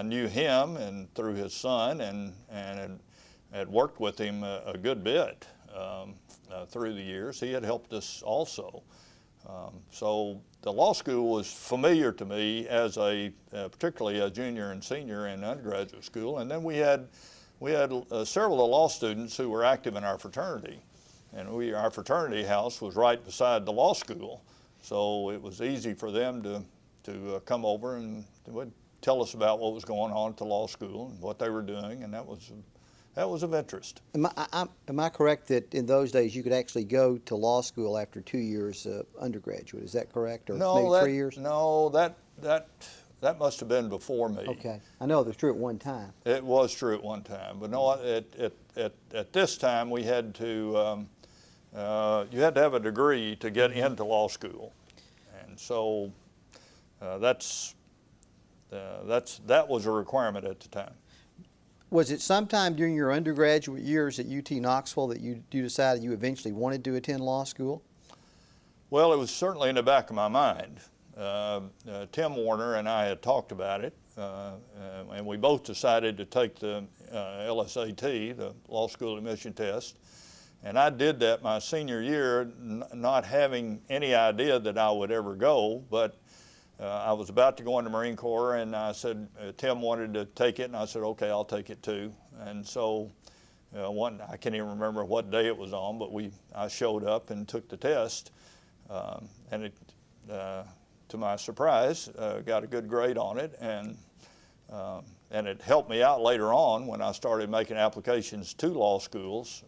knew him and through his son, and had worked with him a good bit through the years. He had helped us also. So the law school was familiar to me as particularly a junior and senior in undergraduate school. And then we had several of the law students who were active in our fraternity, and our fraternity house was right beside the law school, so it was easy for them to come over and would tell us about what was going on at the law school and what they were doing, and that was of interest. Am I correct that in those days you could actually go to law school after 2 years undergraduate? Is that correct, or maybe 3 years? No, that must have been before me. Okay, I know it was true at one time. It was true at one time, but no, at this time we had to, you had to have a degree to get into law school, and so that was a requirement at the time. Was it sometime during your undergraduate years at UT Knoxville that you decided you eventually wanted to attend law school? Well, it was certainly in the back of my mind. Tim Warner and I had talked about it, and we both decided to take the LSAT, the Law School Admission Test. And I did that my senior year, not having any idea that I would ever go, but I was about to go in the Marine Corps, and I said, Tim wanted to take it, and I said, okay, I'll take it too. And so I can't even remember what day it was on, but I showed up and took the test, and to my surprise, got a good grade on it, and it helped me out later on when I started making applications to law schools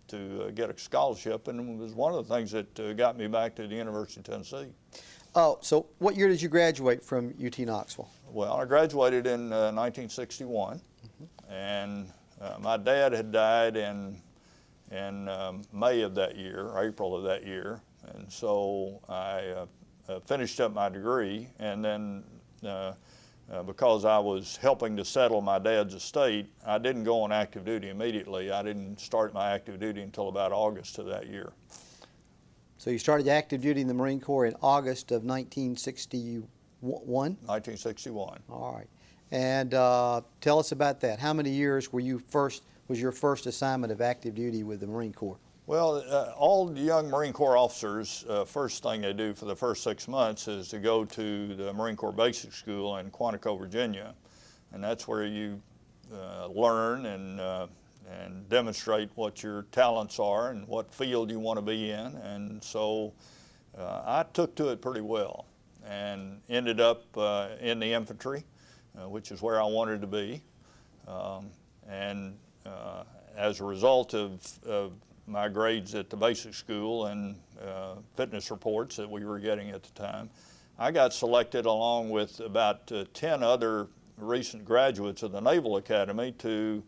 to get a scholarship, and it was one of the things that got me back to the University of Tennessee. Oh, so what year did you graduate from UT Knoxville? Well, I graduated in 1961, and my dad had died in May of that year, or April of that year, and so I finished up my degree, and then because I was helping to settle my dad's estate, I didn't go on active duty immediately. I didn't start my active duty until about August of that year. So you started active duty in the Marine Corps in August of 1961? 1961. All right. And tell us about that. How many years was your first assignment of active duty with the Marine Corps? Well, all the young Marine Corps officers, first thing they do for the first 6 months is to go to the Marine Corps Basic School in Quantico, Virginia. And that's where you learn and demonstrate what your talents are and what field you want to be in. And so I took to it pretty well and ended up in the infantry, which is where I wanted to be. As a result of my grades at the basic school and fitness reports that we were getting at the time, I got selected along with about 10 other recent graduates of the Naval Academy to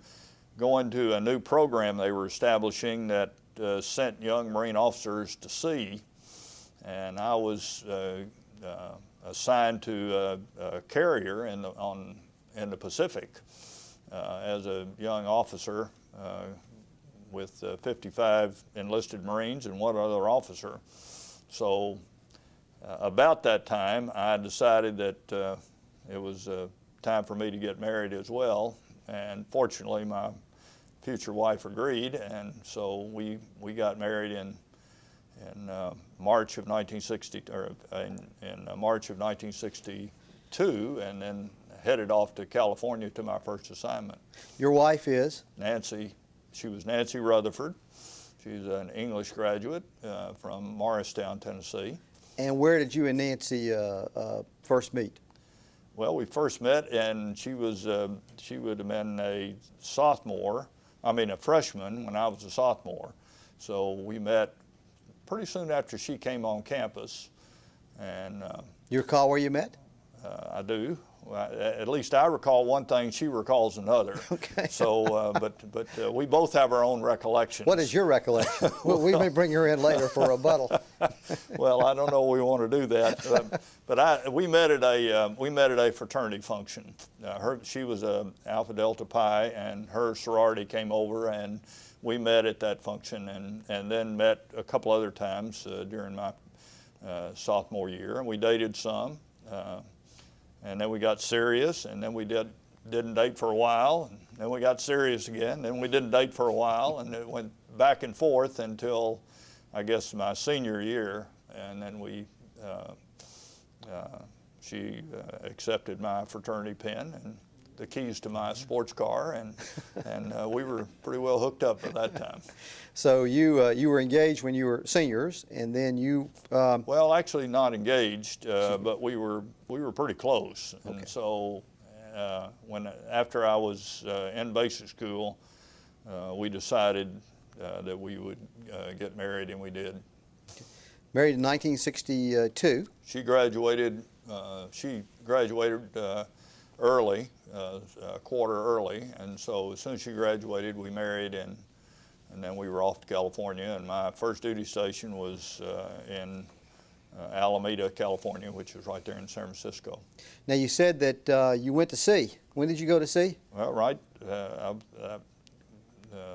go into a new program they were establishing that sent young Marine officers to sea. And I was assigned to a carrier in the Pacific as a young officer with 55 enlisted Marines and one other officer. So about that time, I decided that it was time for me to get married as well. And fortunately, my future wife agreed, and so we got married in March of 1960, or in March of 1962, and then headed off to California to my first assignment. Your wife is? Nancy. She was Nancy Rutherford. She's an English graduate from Morristown, Tennessee. And where did you and Nancy first meet? Well, we first met, and she would have been a freshman when I was a sophomore. So we met pretty soon after she came on campus. And you recall where you met? I do. At least I recall one thing, she recalls another. Okay. So, but we both have our own recollections. What is your recollection? We may bring her in later for a rebuttal. Well, I don't know if we want to do that, but we met at a fraternity function. She was a Alpha Delta Pi, and her sorority came over, and we met at that function, and then met a couple other times during my sophomore year, and we dated some. And then we got serious, and then we didn't date for a while, and then we got serious again, then we didn't date for a while, and it went back and forth until, I guess, my senior year, and then she accepted my fraternity pin and the keys to my sports car, and we were pretty well hooked up at that time. So you were engaged when you were seniors, and then you... Well, actually not engaged, but we were pretty close. Okay. And so after I was in basic school, we decided that we would get married, and we did. Married in 1962. She graduated early, a quarter early, and so as soon as she graduated, we married, and then we were off to California, and my first duty station was in Alameda, California, which is right there in San Francisco. Now, you said that you went to sea. When did you go to sea? Well, right, I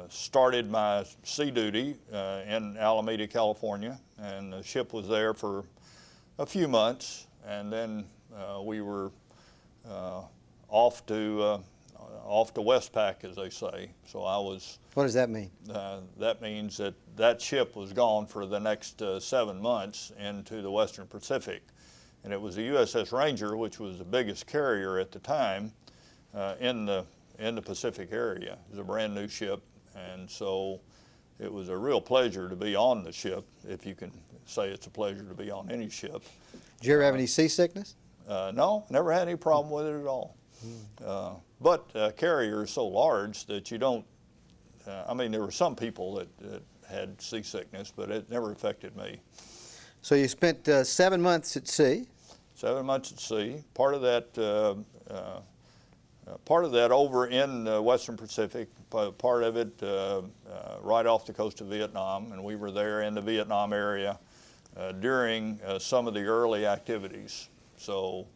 started my sea duty in Alameda, California, and the ship was there for a few months, and then we were off to Westpac, as they say. So I was. What does that mean? That means that that ship was gone for the next 7 months into the Western Pacific. And it was the USS Ranger, which was the biggest carrier at the time in the Pacific area. It was a brand new ship, and so it was a real pleasure to be on the ship, if you can say it's a pleasure to be on any ship. Did you ever have any seasickness? No, never had any problem with it at all. But carrier is so large that you don't, I mean, there were some people that had seasickness, but it never affected me. So you spent 7 months at sea. 7 months at sea. Part of that over in the Western Pacific, part of it right off the coast of Vietnam, and we were there in the Vietnam area during some of the early activities. So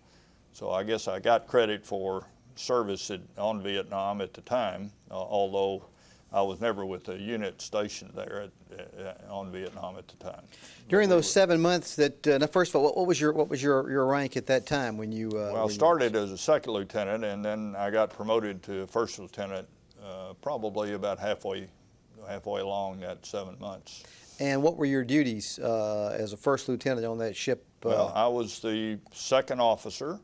I guess I got credit for service on Vietnam at the time, although I was never with a unit stationed there on Vietnam at the time. During those 7 months, now first of all, what was your rank at that time when you? Well, I started as a second lieutenant, and then I got promoted to first lieutenant, probably about halfway along that 7 months. And what were your duties as a first lieutenant on that ship? Well, I was the second officer.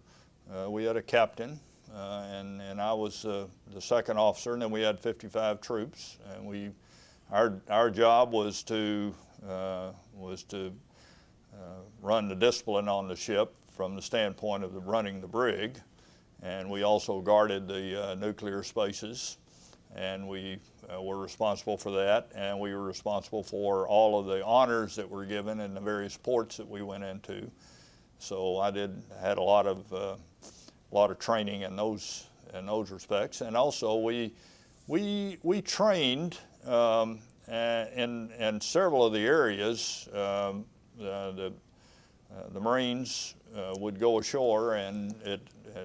We had a captain, and I was the second officer, and then we had 55 troops, and our job was to run the discipline on the ship from the standpoint of running the brig, and we also guarded the nuclear spaces, and we were responsible for that, and we were responsible for all of the honors that were given in the various ports that we went into. So I had a lot of training in those respects, and also we trained in several of the areas. The Marines would go ashore and at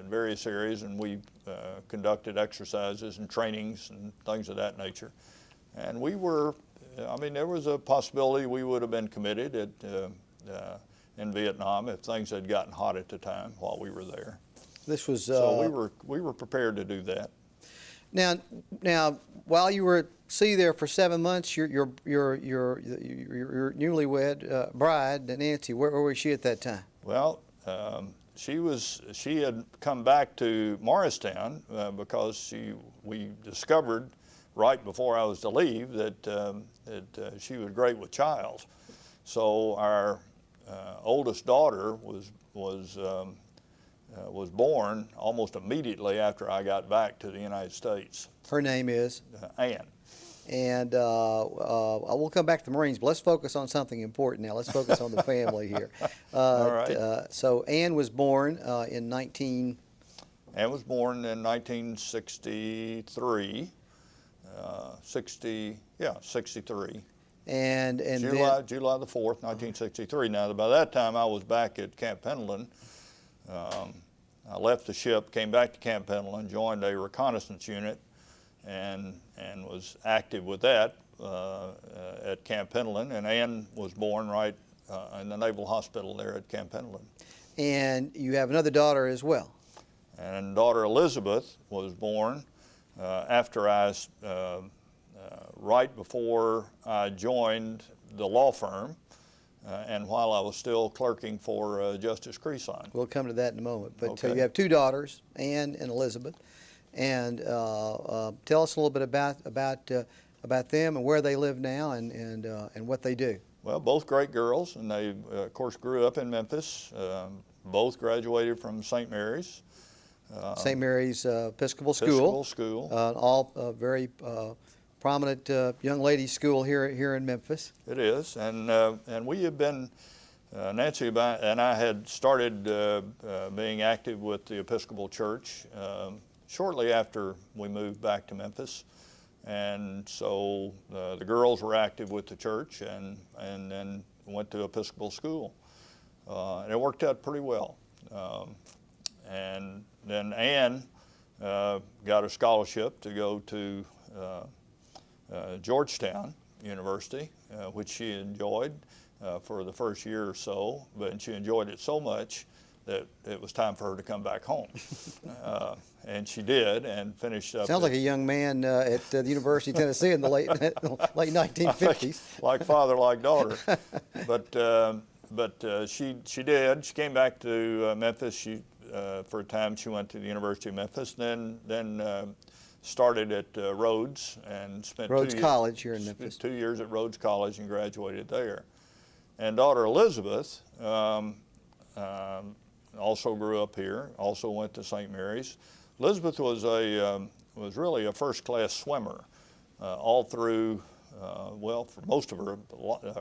various areas, and we conducted exercises and trainings and things of that nature. And there was a possibility we would have been committed in Vietnam if things had gotten hot at the time while we were there. This was so we were prepared to do that. Now, while you were at sea there for 7 months, your newlywed bride, Nancy, where was she at that time? Well, she had come back to Morristown because we discovered right before I was to leave that she was great with child. So our oldest daughter was born almost immediately after I got back to the United States. Her name is? Ann. And we'll come back to the Marines, but let's focus on something important now. Let's focus on the family here. All right. So Ann was born in Ann was born in 1963. 63. And July the 4th, 1963. Now, by that time, I was back at Camp Pendleton. I left the ship, came back to Camp Pendleton, joined a reconnaissance unit, and was active with that at Camp Pendleton. And Ann was born right in the Naval Hospital there at Camp Pendleton. And you have another daughter as well. And daughter Elizabeth was born after right before I joined the law firm. And while I was still clerking for Justice Creason. We'll come to that in a moment. But Okay. you have two daughters, Ann and Elizabeth, and tell us a little bit about them and where they live now and what they do. Well, both great girls, and they of course grew up in Memphis. Both graduated from St. Mary's. St. Mary's Episcopal School. Episcopal School. All very prominent young ladies' school here in Memphis. It is, and we have been, Nancy and I had started being active with the Episcopal Church shortly after we moved back to Memphis, and so the girls were active with the church and then went to Episcopal school, and it worked out pretty well. And then Ann got a scholarship to go to Georgetown University, which she enjoyed for the first year or so, but she enjoyed it so much that it was time for her to come back home. And she did, and finished up. Sounds like a young man at the University of Tennessee in the late 1950s. Like father, like daughter. But she did. She came back to Memphis. For a time she went to the University of Memphis. Then started at Rhodes and spent Rhodes College here in Memphis. 2 years at Rhodes College and graduated there. And daughter Elizabeth also grew up here. Also went to St. Mary's. Elizabeth was really a first-class swimmer all through, well, for most of her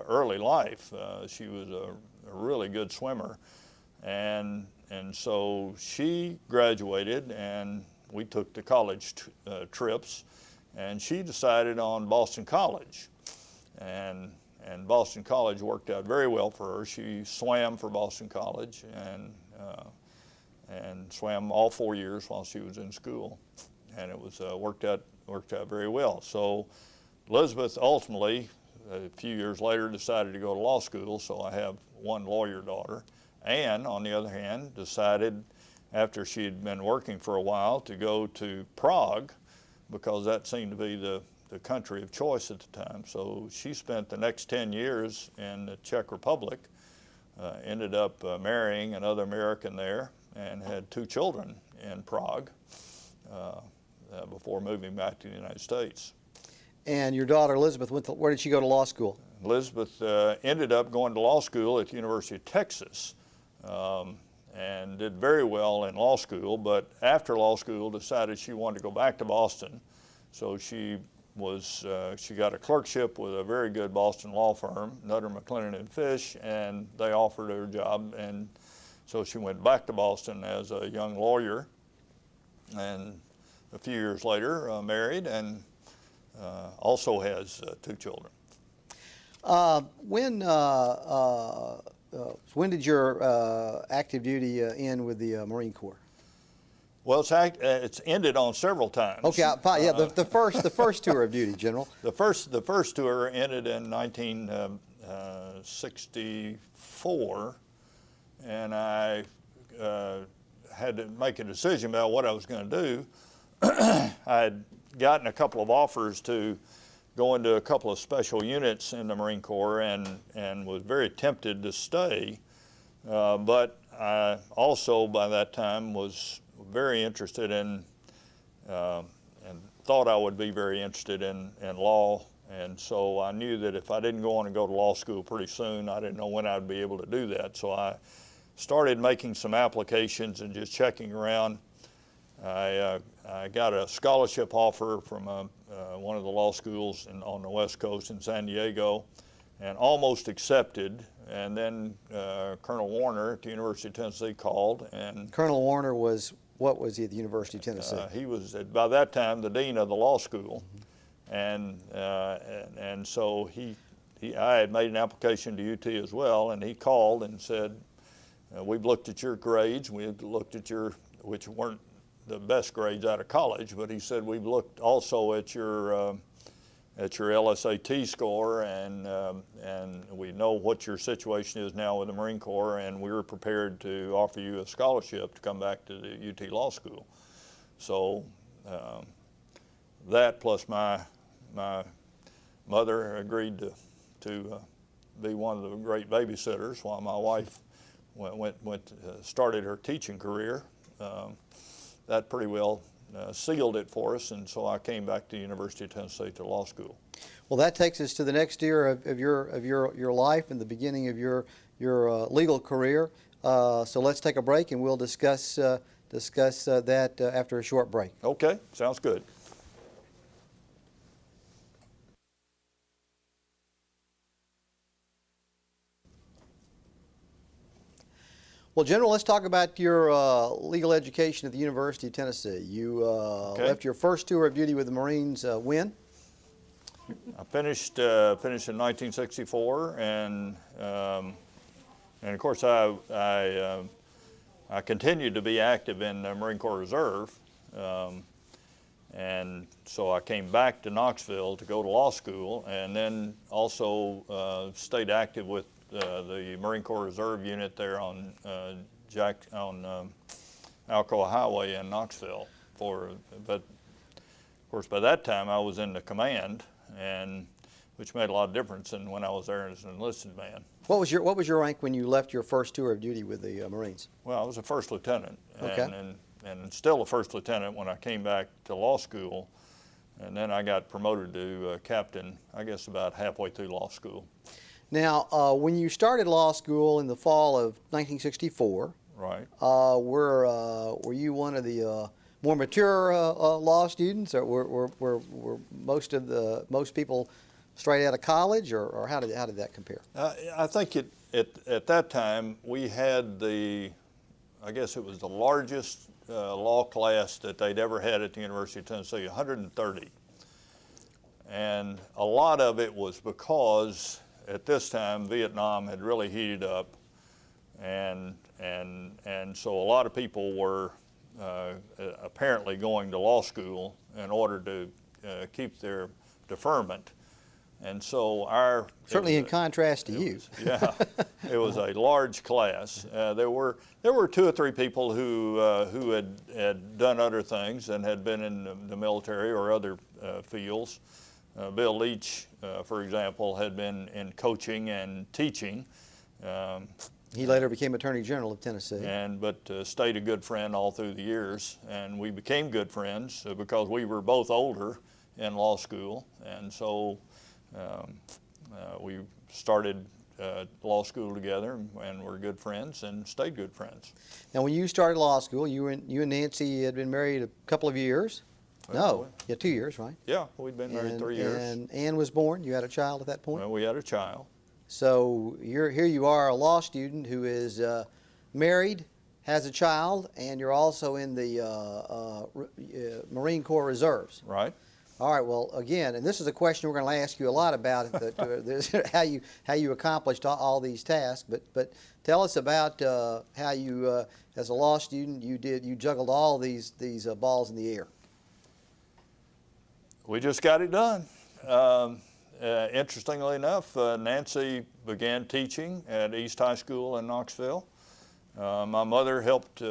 early life. She was a really good swimmer, and so she graduated, and we took the college trips, and she decided on Boston College, and Boston College worked out very well for her. She swam for Boston College and swam all 4 years while she was in school, and it was worked out very well. So Elizabeth ultimately, a few years later, decided to go to law school. So I have one lawyer daughter. Anne, on the other hand, decided after she had been working for a while to go to Prague, because that seemed to be the country of choice at the time. So she spent the next 10 years in the Czech Republic, ended up marrying another American there, and had 2 children in Prague before moving back to the United States. And your daughter Elizabeth, where did she go to law school? Elizabeth ended up going to law school at the University of Texas and did very well in law school, but after law school decided she wanted to go back to Boston. So she got a clerkship with a very good Boston law firm, Nutter, McLennan and Fish, and they offered her a job, and so she went back to Boston as a young lawyer, and a few years later married, and also has 2 children. When did your active duty end with the Marine Corps? Well, it's ended on several times. Okay, yeah, the first tour of duty, General. The first tour ended in 1964, and I had to make a decision about what I was going to do. I had gotten a couple of offers to go into a couple of special units in the Marine Corps, and was very tempted to stay, but I also by that time was very interested in and thought I would be very interested in law, and so I knew that if I didn't go on and go to law school pretty soon, I didn't know when I'd be able to do that. So I started making some applications and just checking around. I got a scholarship offer from one of the law schools on the West Coast in San Diego, and almost accepted. And then Colonel Warner at the University of Tennessee called. And Colonel Warner what was he at the University of Tennessee? He was by that time the dean of the law school, and so I had made an application to UT as well, and he called and said, "We've looked at your grades. We've looked at which weren't the best grades out of college, but he said we've looked also at your LSAT score, and we know what your situation is now with the Marine Corps, and we were prepared to offer you a scholarship to come back to the UT Law School." So that plus my mother agreed to be one of the great babysitters while my wife started her teaching career. That pretty well sealed it for us, and so I came back to the University of Tennessee to law school. Well, that takes us to the next year of your life and the beginning of your legal career. So let's take a break, and we'll discuss that after a short break. Okay, sounds good. Well, General, let's talk about your legal education at the University of Tennessee. You left your first tour of duty with the Marines when? I finished in 1964, and of course I continued to be active in the Marine Corps Reserve, and so I came back to Knoxville to go to law school, and then also stayed active with the Marine Corps Reserve unit there on Alcoa Highway in Knoxville. But of course, by that time I was in the command, and which made a lot of difference than when I was there as an enlisted man. What was your rank when you left your first tour of duty with the Marines? Well, I was a first lieutenant, Okay. and still a first lieutenant when I came back to law school, and then I got promoted to captain, I guess about halfway through law school. Now, when you started law school in the fall of 1964, Right. were you one of the more mature law students, or were most people straight out of college, or how did that compare? I think at that time we had I guess it was the largest law class that they'd ever had at the University of Tennessee, 130. And a lot of it was because at this time Vietnam had really heated up, and so a lot of people were apparently going to law school in order to keep their deferment. And so certainly in contrast to you. Yeah, it was a large class. There were 2 or 3 people who had done other things and had been in the military or other fields. Bill Leach, for example, had been in coaching and teaching. He later became Attorney General of Tennessee. But stayed a good friend all through the years, and we became good friends because we were both older in law school, and so we started law school together, and we're good friends and stayed good friends. Now, when you started law school, you and Nancy had been married a couple of years. No, yeah, 2 years, right? Yeah, we'd been married 3 years. And Ann was born. You had a child at that point. Well, we had a child. So here you are, a law student who is married, has a child, and you're also in the Marine Corps Reserves. Right. All right. Well, again, and this is a question we're going to ask you a lot about how you accomplished all these tasks. But tell us about how you, as a law student, you juggled all these balls in the air. We just got it done. Interestingly enough, Nancy began teaching at East High School in Knoxville. My mother helped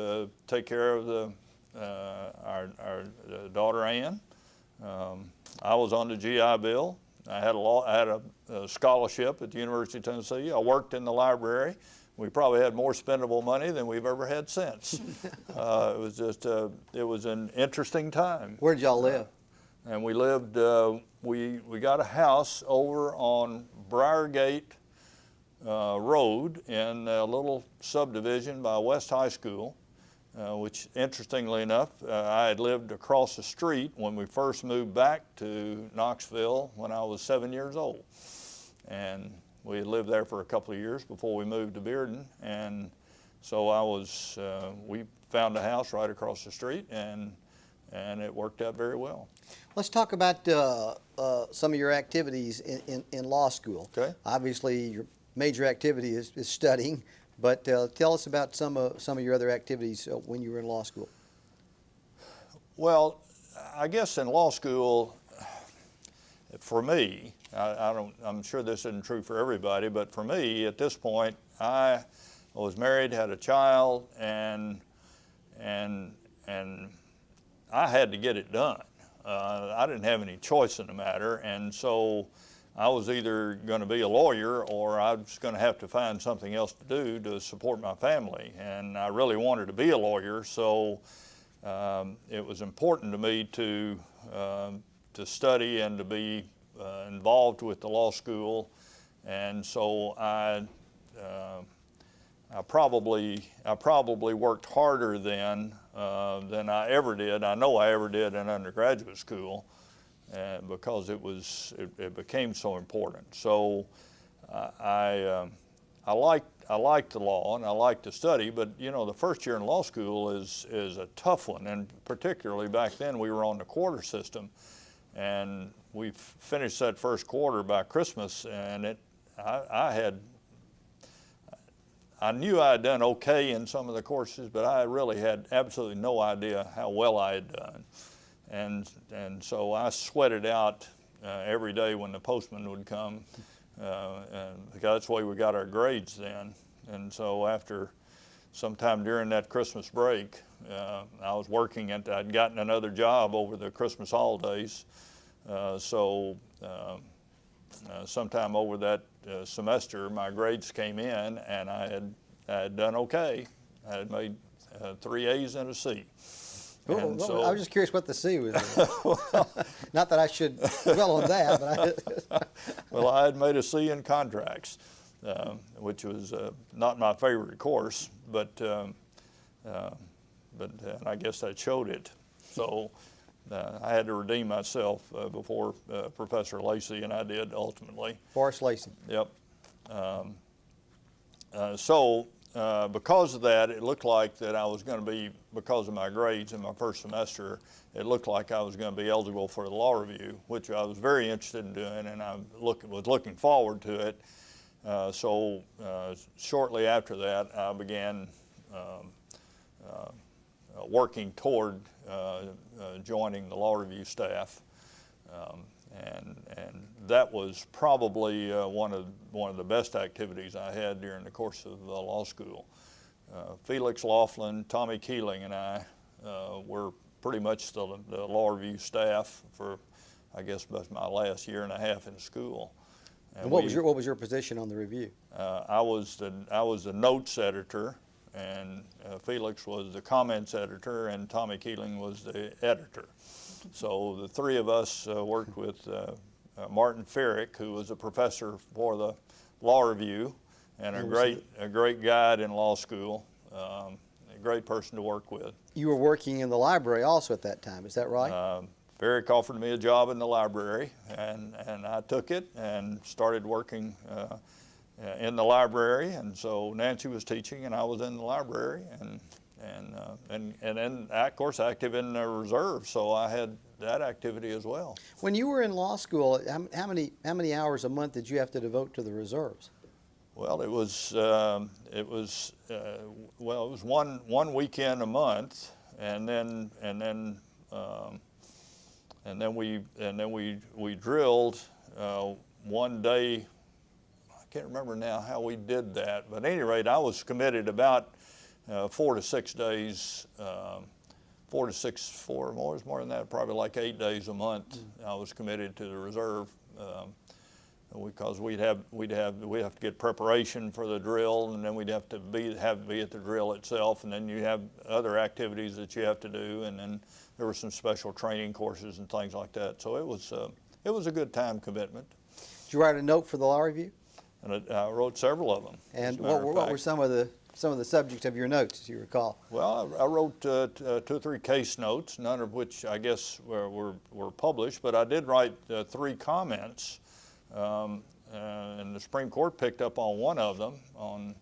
take care of our daughter Ann. I was on the GI Bill. I had a scholarship at the University of Tennessee. I worked in the library. We probably had more spendable money than we've ever had since. It was an interesting time. Where did y'all live? And we lived, we got a house over on Briargate Road in a little subdivision by West High School, which interestingly enough, I had lived across the street when we first moved back to Knoxville when I was 7 years old. And we had lived there for a couple of years before we moved to Bearden. And so we found a house right across the street, and it worked out very well. Let's talk about some of your activities in law school. Okay. Obviously, your major activity is studying, but tell us about some of your other activities when you were in law school. Well, I guess in law school, for me, I'm sure this isn't true for everybody, but for me, at this point, I was married, had a child, and I had to get it done. I didn't have any choice in the matter, and so I was either going to be a lawyer or I was going to have to find something else to do to support my family. And I really wanted to be a lawyer, so it was important to me to study and to be involved with the law school. And so I probably worked harder than I ever did. I know I ever did in undergraduate school, because it became so important. So I liked the law and I liked to study, but you know, the first year in law school is a tough one, and particularly back then we were on the quarter system, and we finished that first quarter by Christmas, and I knew I had done okay in some of the courses, but I really had absolutely no idea how well I had done. And so I sweated out every day when the postman would come, and because that's the way we got our grades then. And so after sometime during that Christmas break, I was working I'd gotten another job over the Christmas holidays. Sometime over that semester, my grades came in, and I had done okay. I had made 3 A's and a C. And I was just curious what the C was. Not that I should dwell on that, but well, I had made a C in contracts, which was not my favorite course, but I guess that showed it. So I had to redeem myself before Professor Lacey, and I did ultimately. Forrest Lacey. Yep. Because of that, it looked like that I was going to be, because of my grades in my first semester, it looked like I was going to be eligible for the law review, which I was very interested in doing, and I was looking forward to it. Shortly after that, I began working toward joining the law review staff, and that was probably one of the best activities I had during the course of law school. Felix Laughlin, Tommy Keeling, and I were pretty much the law review staff for, I guess, that's my last year and a half in school. And what was your position on the review? I was the notes editor, and Felix was the comments editor, and Tommy Keeling was the editor. So the three of us worked with Martin Ferrick, who was a professor for the law review, and a great guide in law school, a great person to work with. You were working in the library also at that time, is that right? Ferrick offered me a job in the library, and I took it and started working in the library. And so Nancy was teaching, and I was in the library, and then of course active in the reserve. So I had that activity as well. When you were in law school, how many hours a month did you have to devote to the reserves? Well, it was one weekend a month, and then we drilled one day. I can't remember now how we did that, but at any rate, I was committed about 4 to 6 days. More than that, probably like 8 days a month. I was committed to the reserve. Because we'd have to get preparation for the drill, and then we'd have to be at the drill itself, and then you have other activities that you have to do, and then there were some special training courses and things like that. So it was a good time commitment. Did you write a note for the law review? And I wrote several of them. And what were some of the subjects of your notes, as you recall? Well, I wrote 2 or 3 case notes, none of which I guess were published, but I did write 3 comments. And the Supreme Court picked up on one of them, on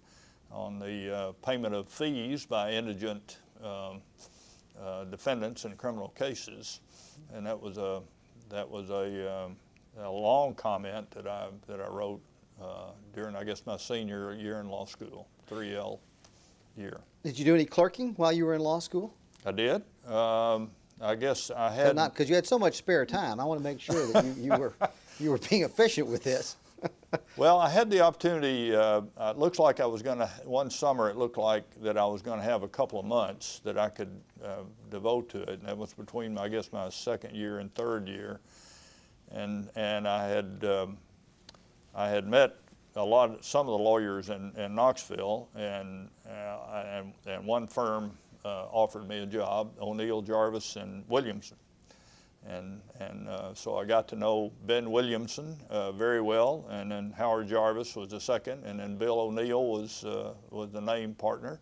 the payment of fees by indigent defendants in criminal cases, and that was a long comment that I wrote during, I guess, my senior year in law school, 3L year. Did you do any clerking while you were in law school? I did. I guess I had. Not because you had so much spare time. I want to make sure that you were being efficient with this. Well, I had the opportunity. It looks like I was going to, one summer it looked like that I was going to have a couple of months that I could devote to it, and that was between, I guess, my second year and third year. And I had met some of the lawyers in Knoxville, and one firm offered me a job, O'Neill, Jarvis, and Williamson. And so I got to know Ben Williamson very well, and then Howard Jarvis was the second, and then Bill O'Neill was the name partner.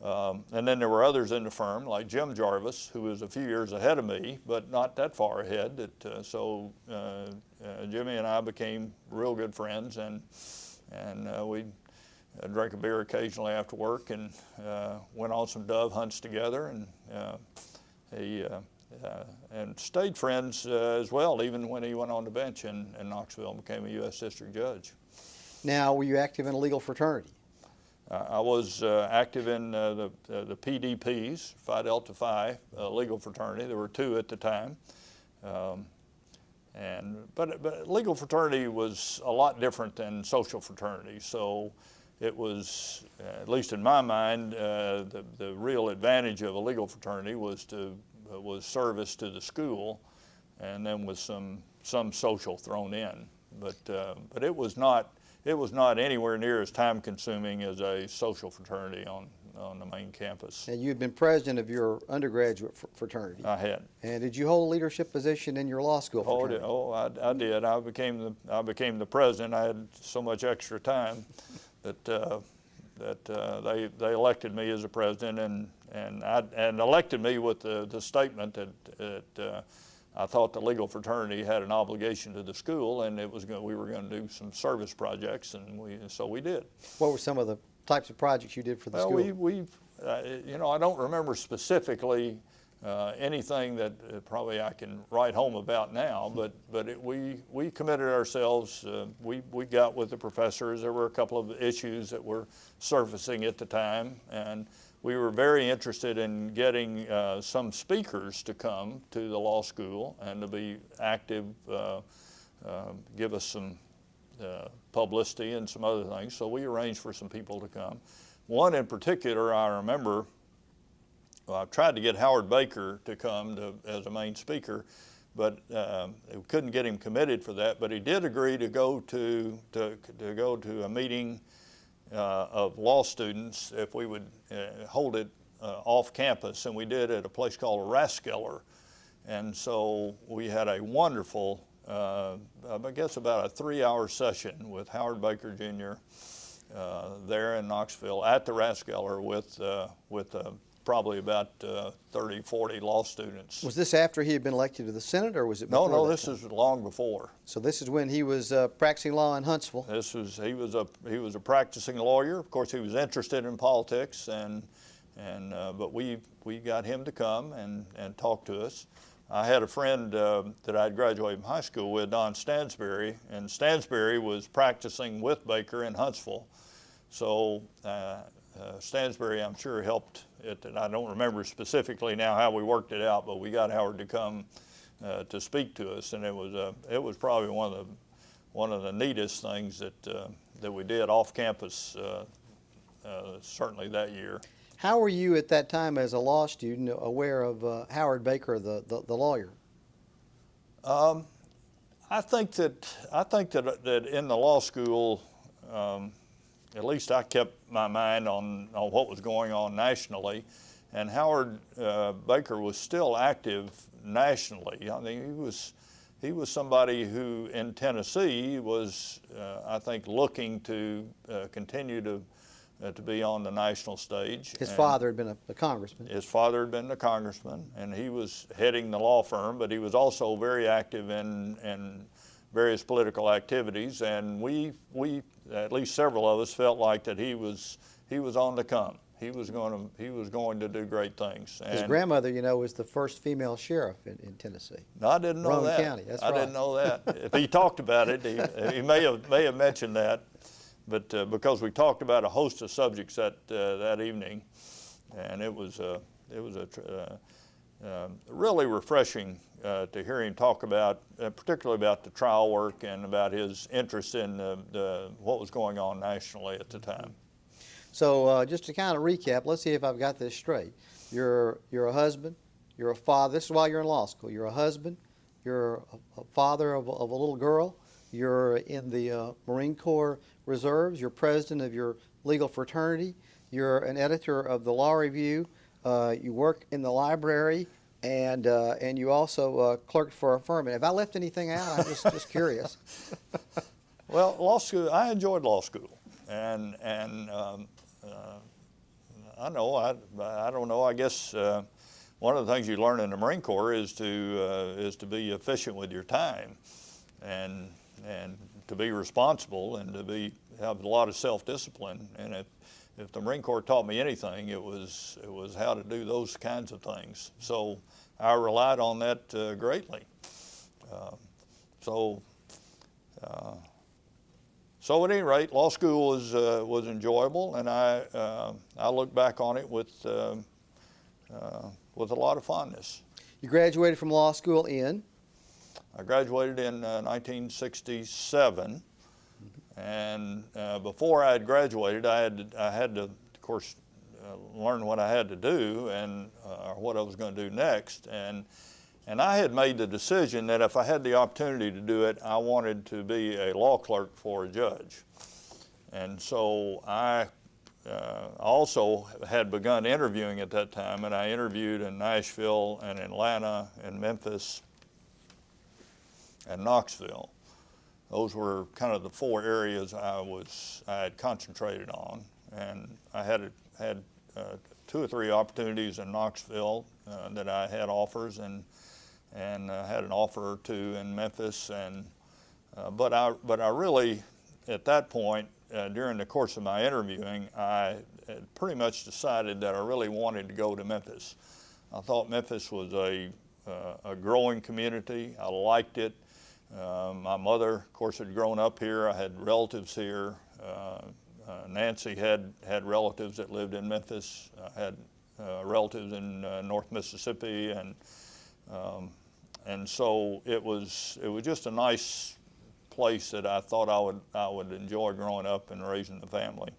And then there were others in the firm, like Jim Jarvis, who was a few years ahead of me, but not that far ahead. So Jimmy and I became real good friends, and we drank a beer occasionally after work, and went on some dove hunts together, and stayed friends as well, even when he went on the bench in Knoxville and became a U.S. District Judge. Now, were you active in a legal fraternity? I was active in the PDPs, Phi Delta Phi legal fraternity. There were 2 at the time. But legal fraternity was a lot different than social fraternity. So it was, at least in my mind, the real advantage of a legal fraternity was service to the school, and then with some social thrown in. But it was not anywhere near as time consuming as a social fraternity on the main campus. And you had been president of your undergraduate fraternity. I had. And did you hold a leadership position in your law school fraternity? I did. I became the president. I had so much extra time that they elected me as a president, and elected me with the statement that I thought the legal fraternity had an obligation to the school, and we were going to do some service projects, and so we did. What were some of the types of projects you did for the school? I don't remember specifically anything that probably I can write home about now, but we committed ourselves. We got with the professors. There were a couple of issues that were surfacing at the time, and we were very interested in getting some speakers to come to the law school and to be active, give us some publicity and some other things. So we arranged for some people to come. One in particular, I remember, I tried to get Howard Baker to come as a main speaker, but we couldn't get him committed for that. But he did agree to go to a meeting of law students if we would hold it off campus, and we did at a place called Rathskeller. And so we had a wonderful, I guess about a 3-hour session with Howard Baker Jr. There in Knoxville at the Rathskeller with probably about 30, 40 law students. Was this after he had been elected to the Senate, or was it before? No, this is long before. So this is when he was practicing law in Huntsville. He was a practicing lawyer. Of course, he was interested in politics, but we got him to come and talk to us. I had a friend that I'd graduated from high school with, Don Stansberry, and Stansberry was practicing with Baker in Huntsville. So Stansberry, I'm sure, helped it. And I don't remember specifically now how we worked it out, but we got Howard to come to speak to us, and it was probably one of the neatest things that we did off campus, certainly that year. How were you at that time as a law student aware of Howard Baker, the lawyer? I think that in the law school, at least I kept my mind on what was going on nationally, and Howard Baker was still active nationally. I mean, he was somebody who in Tennessee was, I think, looking to continue to be on the national stage. His father had been a congressman. His father had been a congressman, and he was heading the law firm, but he was also very active in various political activities, and we at least several of us felt like that he was on the come. He was going to do great things. His grandmother, was the first female sheriff in Tennessee. No, I didn't know that. Rowan County, that's right. I didn't know that. If he talked about it, he may have mentioned that, but because we talked about a host of subjects that evening, and it was really refreshing to hear him talk about, particularly about the trial work and about his interest in what was going on nationally at the time. So just to kind of recap, let's see if I've got this straight. You're a husband, you're a father. This is while you're in law school. You're a husband, you're a father of a little girl, you're in the Marine Corps Reserves, you're president of your legal fraternity, you're an editor of the Law Review, you work in the library, and you also clerked for a firm. And have I left anything out? I'm just curious. Well, law school, I enjoyed law school, and I don't know. I guess one of the things you learn in the Marine Corps is to be efficient with your time, and to be responsible, and to have a lot of self-discipline. And if the Marine Corps taught me anything, it was how to do those kinds of things. So I relied on that greatly. So at any rate, law school was enjoyable, and I look back on it with a lot of fondness. You graduated from law school in? I graduated in 1967, And before I had graduated, I had to, of course, learn what I had to do and or what I was going to do next. And I had made the decision that if I had the opportunity to do it, I wanted to be a law clerk for a judge. And so I also had begun interviewing at that time, and I interviewed in Nashville and Atlanta and Memphis and Knoxville. Those were kind of the 4 areas I had concentrated on, and I had 2 or 3 opportunities in Knoxville that I had offers, and had an offer or 2 in Memphis, and but I really, at that point, during the course of my interviewing, I had pretty much decided that I really wanted to go to Memphis. I thought Memphis was a growing community. I liked it. My mother, of course, had grown up here. I had relatives here. Nancy had relatives that lived in Memphis. I had relatives in North Mississippi, and so it was just a nice place that I thought I would enjoy growing up and raising the family.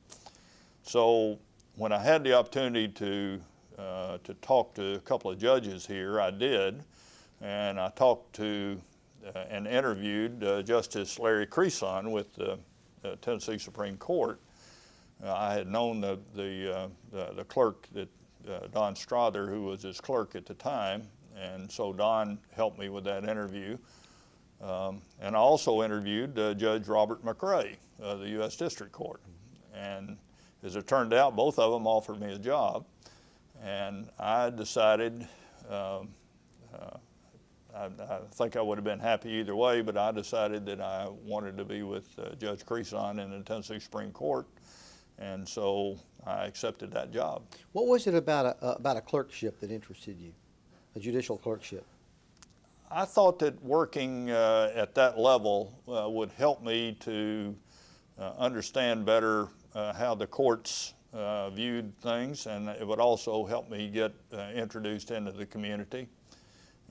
So when I had the opportunity to talk to a couple of judges here, I did, and I talked to and interviewed Justice Larry Creason with the Tennessee Supreme Court. I had known the clerk, Don Strother, who was his clerk at the time, and so Don helped me with that interview. And I also interviewed Judge Robert McRae of the U.S. District Court. And as it turned out, both of them offered me a job. And I decided, I think I would have been happy either way, but I decided that I wanted to be with Judge Creason in the Tennessee Supreme Court. And so I accepted that job. What was it about a clerkship that interested you, a judicial clerkship? I thought that working at that level would help me to understand better how the courts viewed things, and it would also help me get introduced into the community.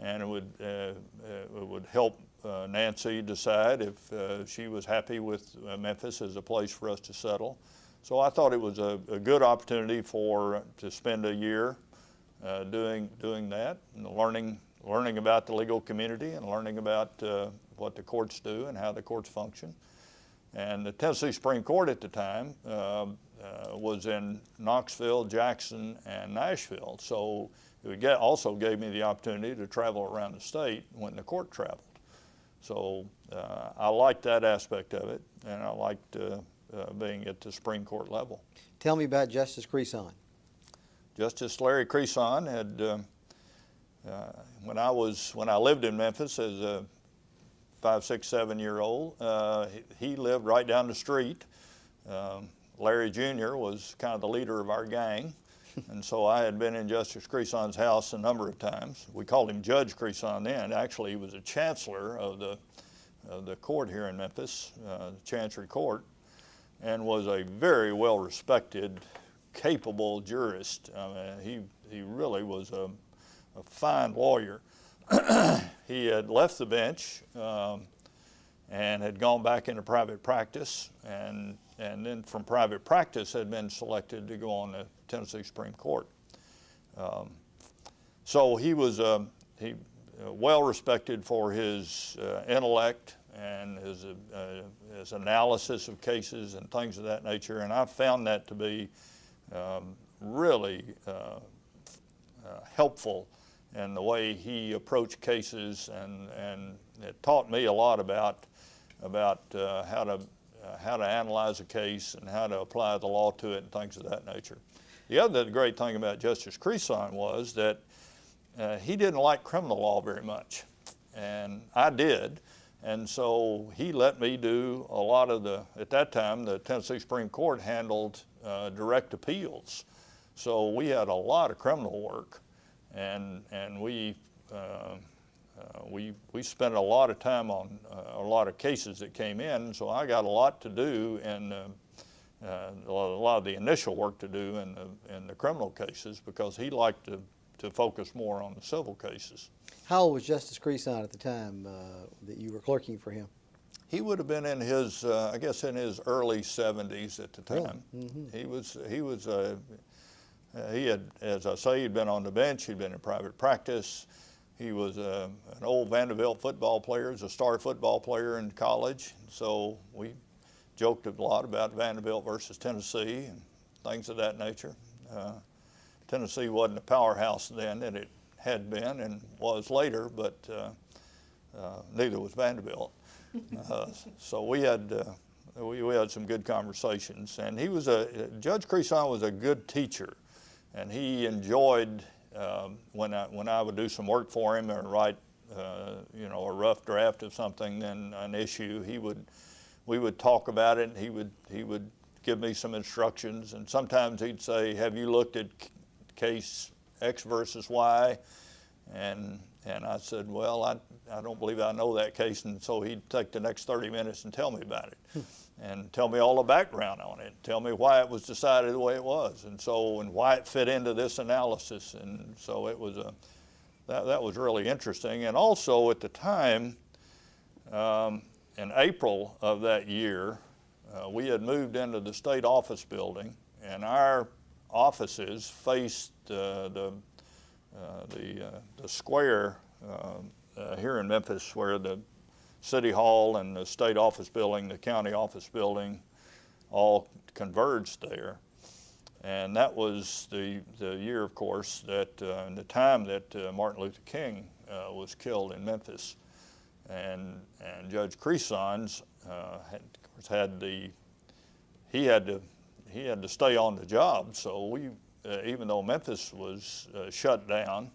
And it would help Nancy decide if she was happy with Memphis as a place for us to settle. So I thought it was a good opportunity to spend a year doing that and learning about the legal community and learning about what the courts do and how the courts function. And the Tennessee Supreme Court at the time was in Knoxville, Jackson, and Nashville. So it also gave me the opportunity to travel around the state when the court traveled. So I liked that aspect of it, and I liked being at the Supreme Court level. Tell me about Justice Creason. Justice Larry Creason had, when I lived in Memphis as a 5, 6, 7-year-old, he lived right down the street. Larry Jr. was kind of the leader of our gang, and so I had been in Justice Creason's house a number of times. We called him Judge Creason then. Actually, he was a chancellor of the court here in Memphis, the Chancery Court, and was a very well-respected, capable jurist. I mean, he really was a fine lawyer. He had left the bench and had gone back into private practice, and then from private practice had been selected to go on the Tennessee Supreme Court. So he was well respected for his intellect and his analysis of cases and things of that nature, and I found that to be really helpful in the way he approached cases, and it taught me a lot about how to analyze a case and how to apply the law to it and things of that nature. The other great thing about Justice Creason was that he didn't like criminal law very much, and I did. And so he let me do a lot of at that time, the Tennessee Supreme Court handled direct appeals. So we had a lot of criminal work, and we spent a lot of time on a lot of cases that came in. So I got a lot to do and a lot of the initial work to do in the criminal cases, because he liked to focus more on the civil cases. How old was Justice Creason at the time that you were clerking for him? He would have been in his, I guess, in his early 70s at the time. Really? He had, as I say, he'd been on the bench. He'd been in private practice. He was an old Vanderbilt football player. He was a star football player in college. So we joked a lot about Vanderbilt versus Tennessee and things of that nature. Tennessee wasn't a powerhouse then that it had been and was later, but neither was Vanderbilt. So we had some good conversations, and Judge Creason was a good teacher, and he enjoyed when I would do some work for him or write a rough draft of something, then an issue. We would talk about it, and he would give me some instructions, and sometimes he'd say, "Have you looked at case X versus Y?" And I said, "Well, I don't believe I know that case." And so he'd take the next 30 minutes and tell me about it and tell me all the background on it, tell me why it was decided the way it was, and why it fit into this analysis. And so it was that was really interesting. And also at the time, in April of that year, we had moved into the state office building, and our offices faced the square here in Memphis, where the City Hall and the state office building, the county office building, all converged there. And that was the year, of course, that in the time that Martin Luther King was killed in Memphis. And Judge Creason's he had to stay on the job. So we, even though Memphis was shut down,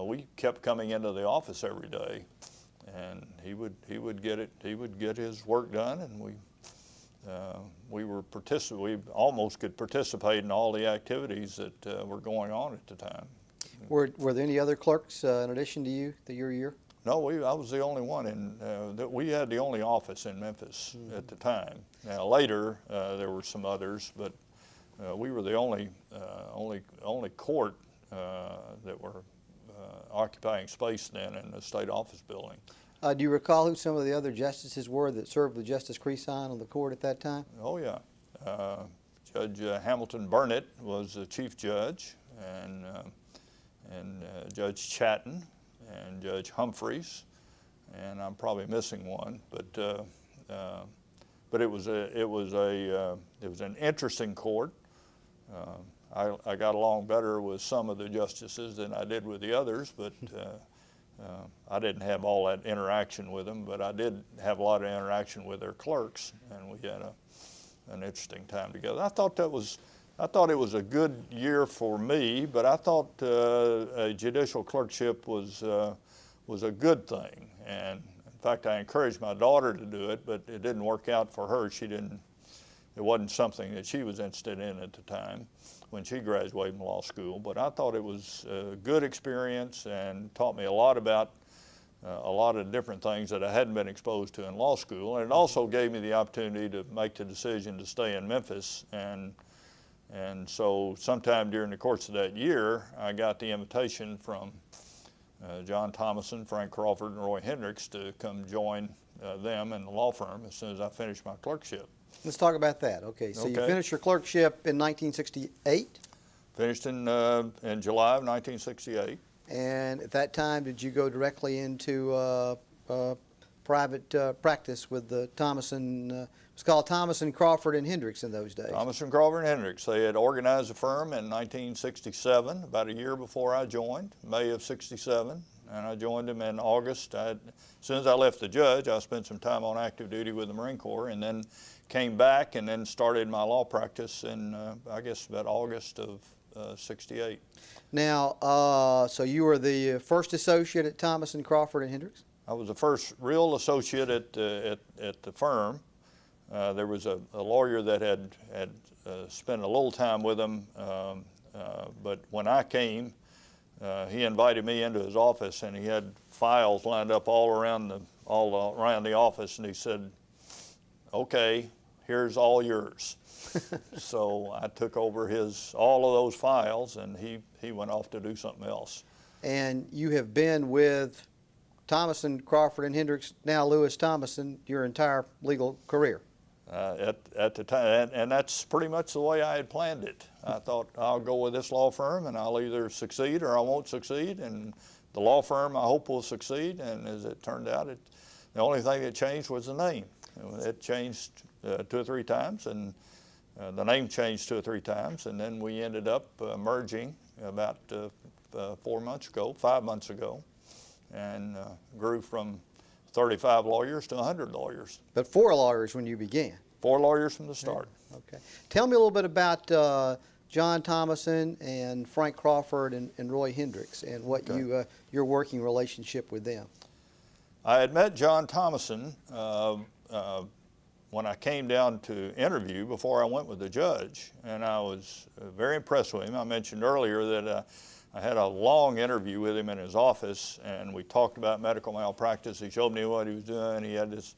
we kept coming into the office every day, and he would get his work done, and we almost could participate in all the activities that were going on at the time. Were there any other clerks in addition to you your year? No, I was the only one, we had the only office in Memphis at the time. Now later there were some others, but we were the only court that were occupying space then in the state office building. Do you recall who some of the other justices were that served with Justice Creason on the court at that time? Oh yeah, Judge Hamilton Burnett was the chief judge, and Judge Chatton, and Judge Humphreys, and I'm probably missing one, but it was an interesting court. I got along better with some of the justices than I did with the others, but I didn't have all that interaction with them, but I did have a lot of interaction with their clerks, and we had an interesting time together. I thought it was a good year for me, but I thought a judicial clerkship was a good thing. And in fact, I encouraged my daughter to do it, but it didn't work out for her. It wasn't something that she was interested in at the time when she graduated from law school. But I thought it was a good experience and taught me a lot about a lot of different things that I hadn't been exposed to in law school. And it also gave me the opportunity to make the decision to stay in Memphis. And so sometime during the course of that year, I got the invitation from John Thomason, Frank Crawford, and Roy Hendricks to come join them in the law firm as soon as I finished my clerkship. Let's talk about that. Okay, so you finished your clerkship in 1968? Finished in July of 1968. And at that time, did you go directly into private practice with the Thomason? It was called Thomason, Crawford, and Hendricks in those days. Thomason, Crawford, and Hendricks. They had organized a firm in 1967, about a year before I joined, May of '67, and I joined them in August. As soon as I left the judge, I spent some time on active duty with the Marine Corps, and then came back and then started my law practice in, I guess, about August of '68. Now, so you were the first associate at Thomason, Crawford, and Hendricks? I was the first real associate at the firm. There was a lawyer that had spent a little time with them, but when I came, he invited me into his office, and he had files lined up all around the office, and he said, "Okay, here's all yours." So I took over all of those files, and he went off to do something else. And you have been with Thomason, Crawford, and Hendricks, now Lewis Thomason, your entire legal career. At the time, and that's pretty much the way I had planned it. I thought I'll go with this law firm and I'll either succeed or I won't succeed, and the law firm I hope will succeed, and as it turned out, the only thing that changed was the name. It changed 2 or 3 times, and the name changed 2 or 3 times, and then we ended up merging about 5 months ago, and grew from 35 lawyers to 100 lawyers. But 4 lawyers when you began. 4 lawyers from the start. Okay. Tell me a little bit about John Thomason and Frank Crawford and Roy Hendricks and what your working relationship with them. I had met John Thomason when I came down to interview before I went with the judge, and I was very impressed with him. I mentioned earlier that I had a long interview with him in his office, and we talked about medical malpractice. He showed me what he was doing. He had this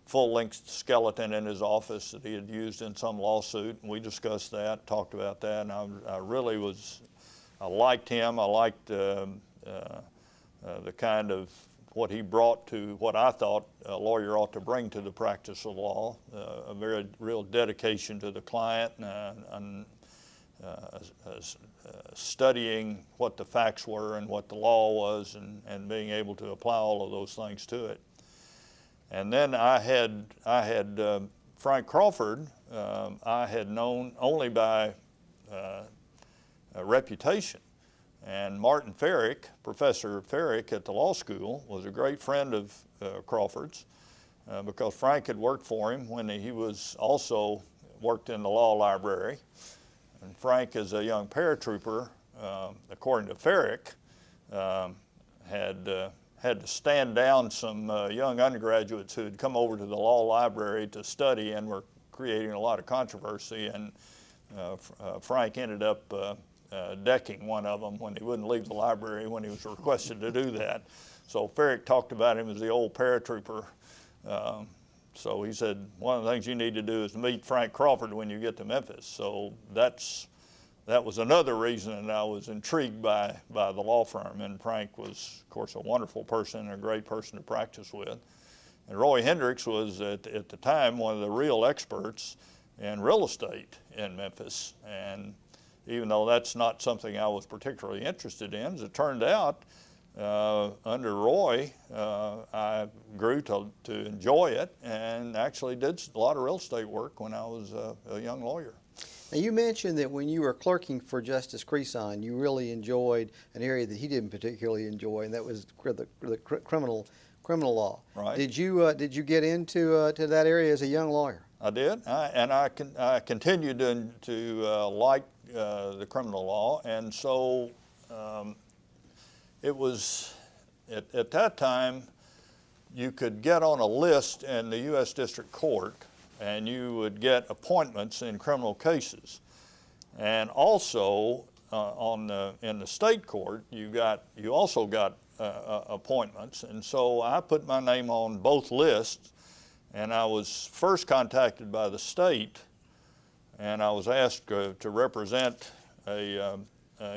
full-length skeleton in his office that he had used in some lawsuit, and we discussed that, talked about that, and I liked him. I liked the kind of what he brought to what I thought a lawyer ought to bring to the practice of law, a very real dedication to the client and studying what the facts were and what the law was, and being able to apply all of those things to it. And then I had Frank Crawford. I had known only by reputation. And Martin Ferrick, Professor Ferrick at the law school, was a great friend of Crawford's because Frank had worked for him when he was also worked in the law library. And Frank, as a young paratrooper, according to Ferrick, had to stand down some young undergraduates who had come over to the law library to study and were creating a lot of controversy. And Frank ended up decking one of them when he wouldn't leave the library when he was requested to do that. So Ferrick talked about him as the old paratrooper. So he said, one of the things you need to do is meet Frank Crawford when you get to Memphis. So that was another reason that I was intrigued by the law firm. And Frank was, of course, a wonderful person and a great person to practice with. And Roy Hendricks was, at the time, one of the real experts in real estate in Memphis. And even though that's not something I was particularly interested in, as it turned out, under Roy, I grew to enjoy it and actually did a lot of real estate work when I was a young lawyer. Now, you mentioned that when you were clerking for Justice Creason, you really enjoyed an area that he didn't particularly enjoy, and that was the criminal law. Right. Did you get into to that area as a young lawyer? I did, I continued to like the criminal law, and so it was at that time you could get on a list in the U.S. District Court, and you would get appointments in criminal cases, and also in the state court you also got appointments, and so I put my name on both lists. And I was first contacted by the state, and I was asked to represent a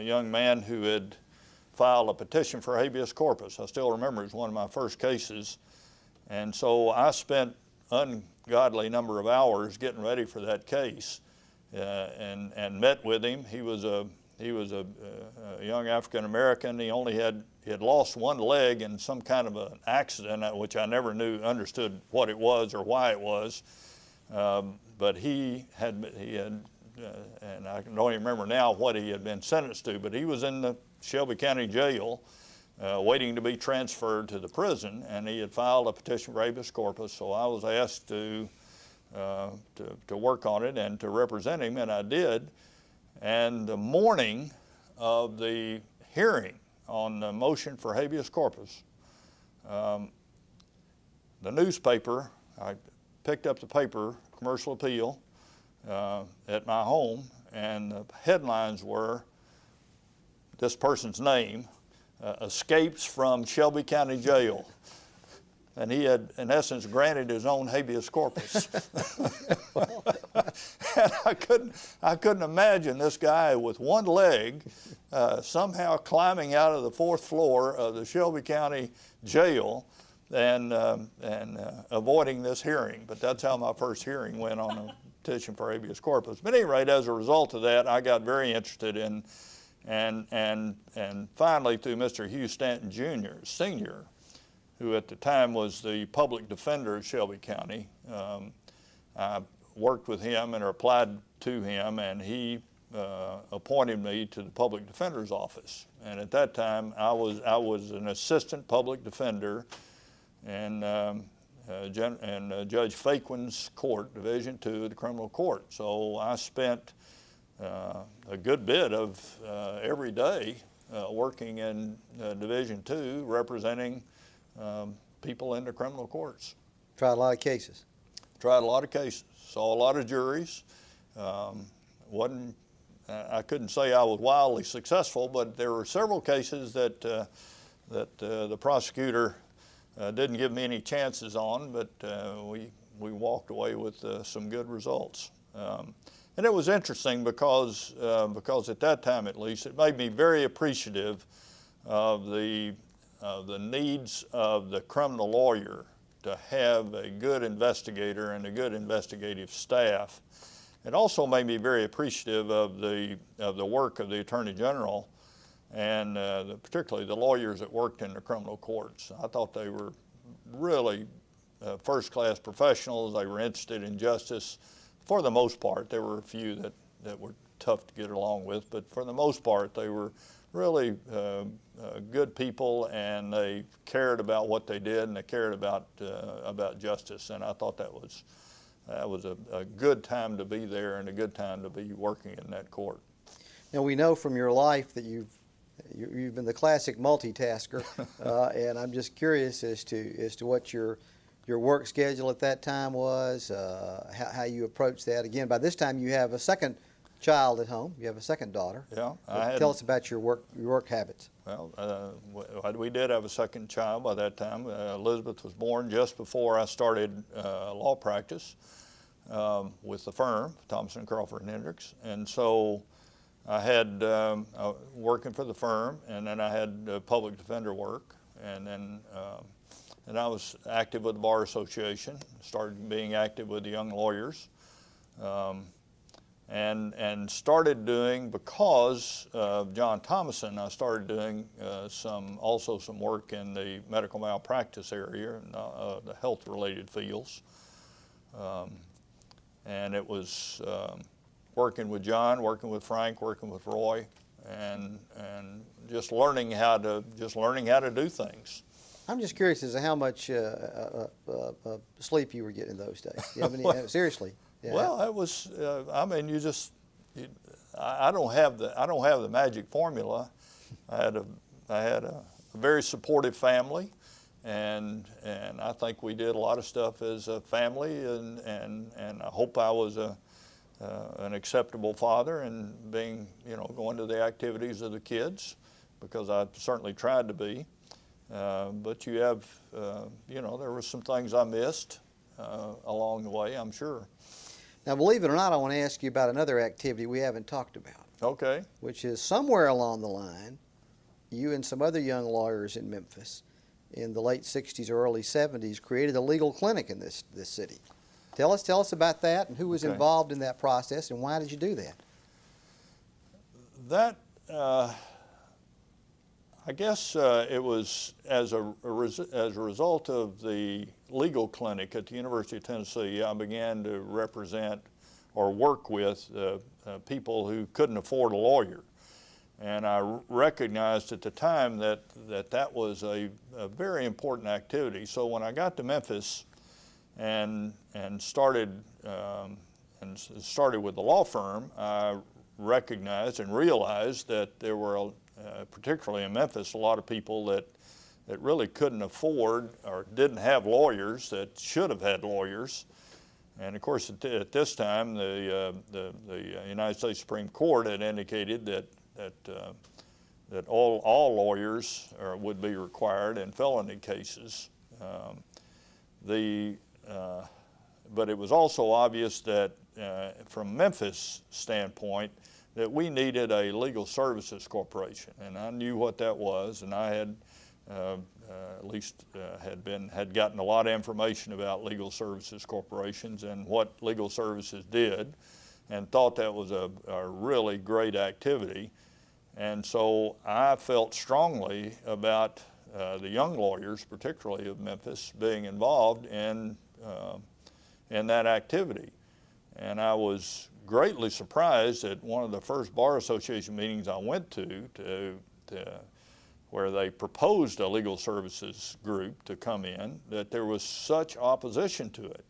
young man who had filed a petition for habeas corpus. I still remember it was one of my first cases. And so I spent ungodly number of hours getting ready for that case and met with him. He was a young African American. He had lost one leg in some kind of an accident, which I never understood what it was or why it was. But he had, and I don't even remember now what he had been sentenced to, but he was in the Shelby County Jail waiting to be transferred to the prison, and he had filed a petition for habeas corpus, so I was asked to work on it and to represent him, and I did. And the morning of the hearing on the motion for habeas corpus, the newspaper, I picked up the paper, Commercial Appeal, at my home, and the headlines were, this person's name, escapes from Shelby County Jail. and he had, in essence, granted his own habeas corpus. And I couldn't imagine this guy with one leg somehow climbing out of the 4th floor of the Shelby County Jail and avoiding this hearing. But that's how my first hearing went on a petition for habeas corpus. But at any rate, as a result of that, I got very interested in, and finally through Mr. Hugh Stanton Jr., Sr., who at the time was the public defender of Shelby County. I worked with him and applied to him, and he appointed me to the public defender's office. And at that time, I was an assistant public defender in Judge Faquin's court, Division II of the criminal court. So I spent a good bit of every day working in Division II, representing people in the criminal courts. Tried a lot of cases. Tried a lot of cases, saw a lot of juries. I couldn't say I was wildly successful, but there were several cases that the prosecutor didn't give me any chances on, but we walked away with some good results. And it was interesting because at that time, at least, it made me very appreciative of the needs of the criminal lawyer to have a good investigator and a good investigative staff. It also made me very appreciative of the work of the Attorney General and particularly the lawyers that worked in the criminal courts. I thought they were really first-class professionals. They were interested in justice for the most part. There were a few that were tough to get along with, but for the most part, they were really good people, and they cared about what they did, and they cared about justice. And I thought that was a good time to be there and a good time to be working in that court. Now, we know from your life that you've been the classic multitasker, and I'm just curious as to what your work schedule at that time was, how you approached that. Again, by this time you have a second child at home. You have a second daughter. Yeah. Tell us about your work habits. Well, we did have a second child by that time. Elizabeth was born just before I started law practice with the firm, Thompson, Crawford and Hendricks. And so I had working for the firm, and then I had public defender work, and then I was active with the Bar Association, started being active with the young lawyers. And started doing, because of John Thomason, I started doing also some work in the medical malpractice area, the health-related fields. And it was working with John, working with Frank, working with Roy, and just learning how to do things. I'm just curious as to how much sleep you were getting in those days. You have any, seriously. Yeah. Well, it was. I mean, I don't have the magic formula. I had a very supportive family, and I think we did a lot of stuff as a family, and I hope I was an acceptable father, and going to the activities of the kids, because I certainly tried to be. But you have, there were some things I missed along the way, I'm sure. Now, believe it or not, I want to ask you about another activity we haven't talked about. Okay. Which is somewhere along the line, you and some other young lawyers in Memphis in the late 60s or early 70s created a legal clinic in this city. Tell us about that, and who was involved in that process, and why did you do that? That, I guess it was as a result of the legal clinic at the University of Tennessee. I began to represent or work with people who couldn't afford a lawyer. And I recognized at the time that was a very important activity. So when I got to Memphis and started with the law firm, I recognized and realized that there were, particularly in Memphis, a lot of people that really couldn't afford or didn't have lawyers that should have had lawyers. And of course, at this time, the United States Supreme Court had indicated that all lawyers would be required in felony cases. but it was also obvious that from Memphis standpoint that we needed a legal services corporation, and I knew what that was, and I had at least had gotten a lot of information about legal services corporations and what legal services did, and thought that was a really great activity. And so I felt strongly about the young lawyers, particularly of Memphis, being involved in that activity. And I was greatly surprised at one of the first Bar Association meetings I went to where they proposed a legal services group to come in, that there was such opposition to it.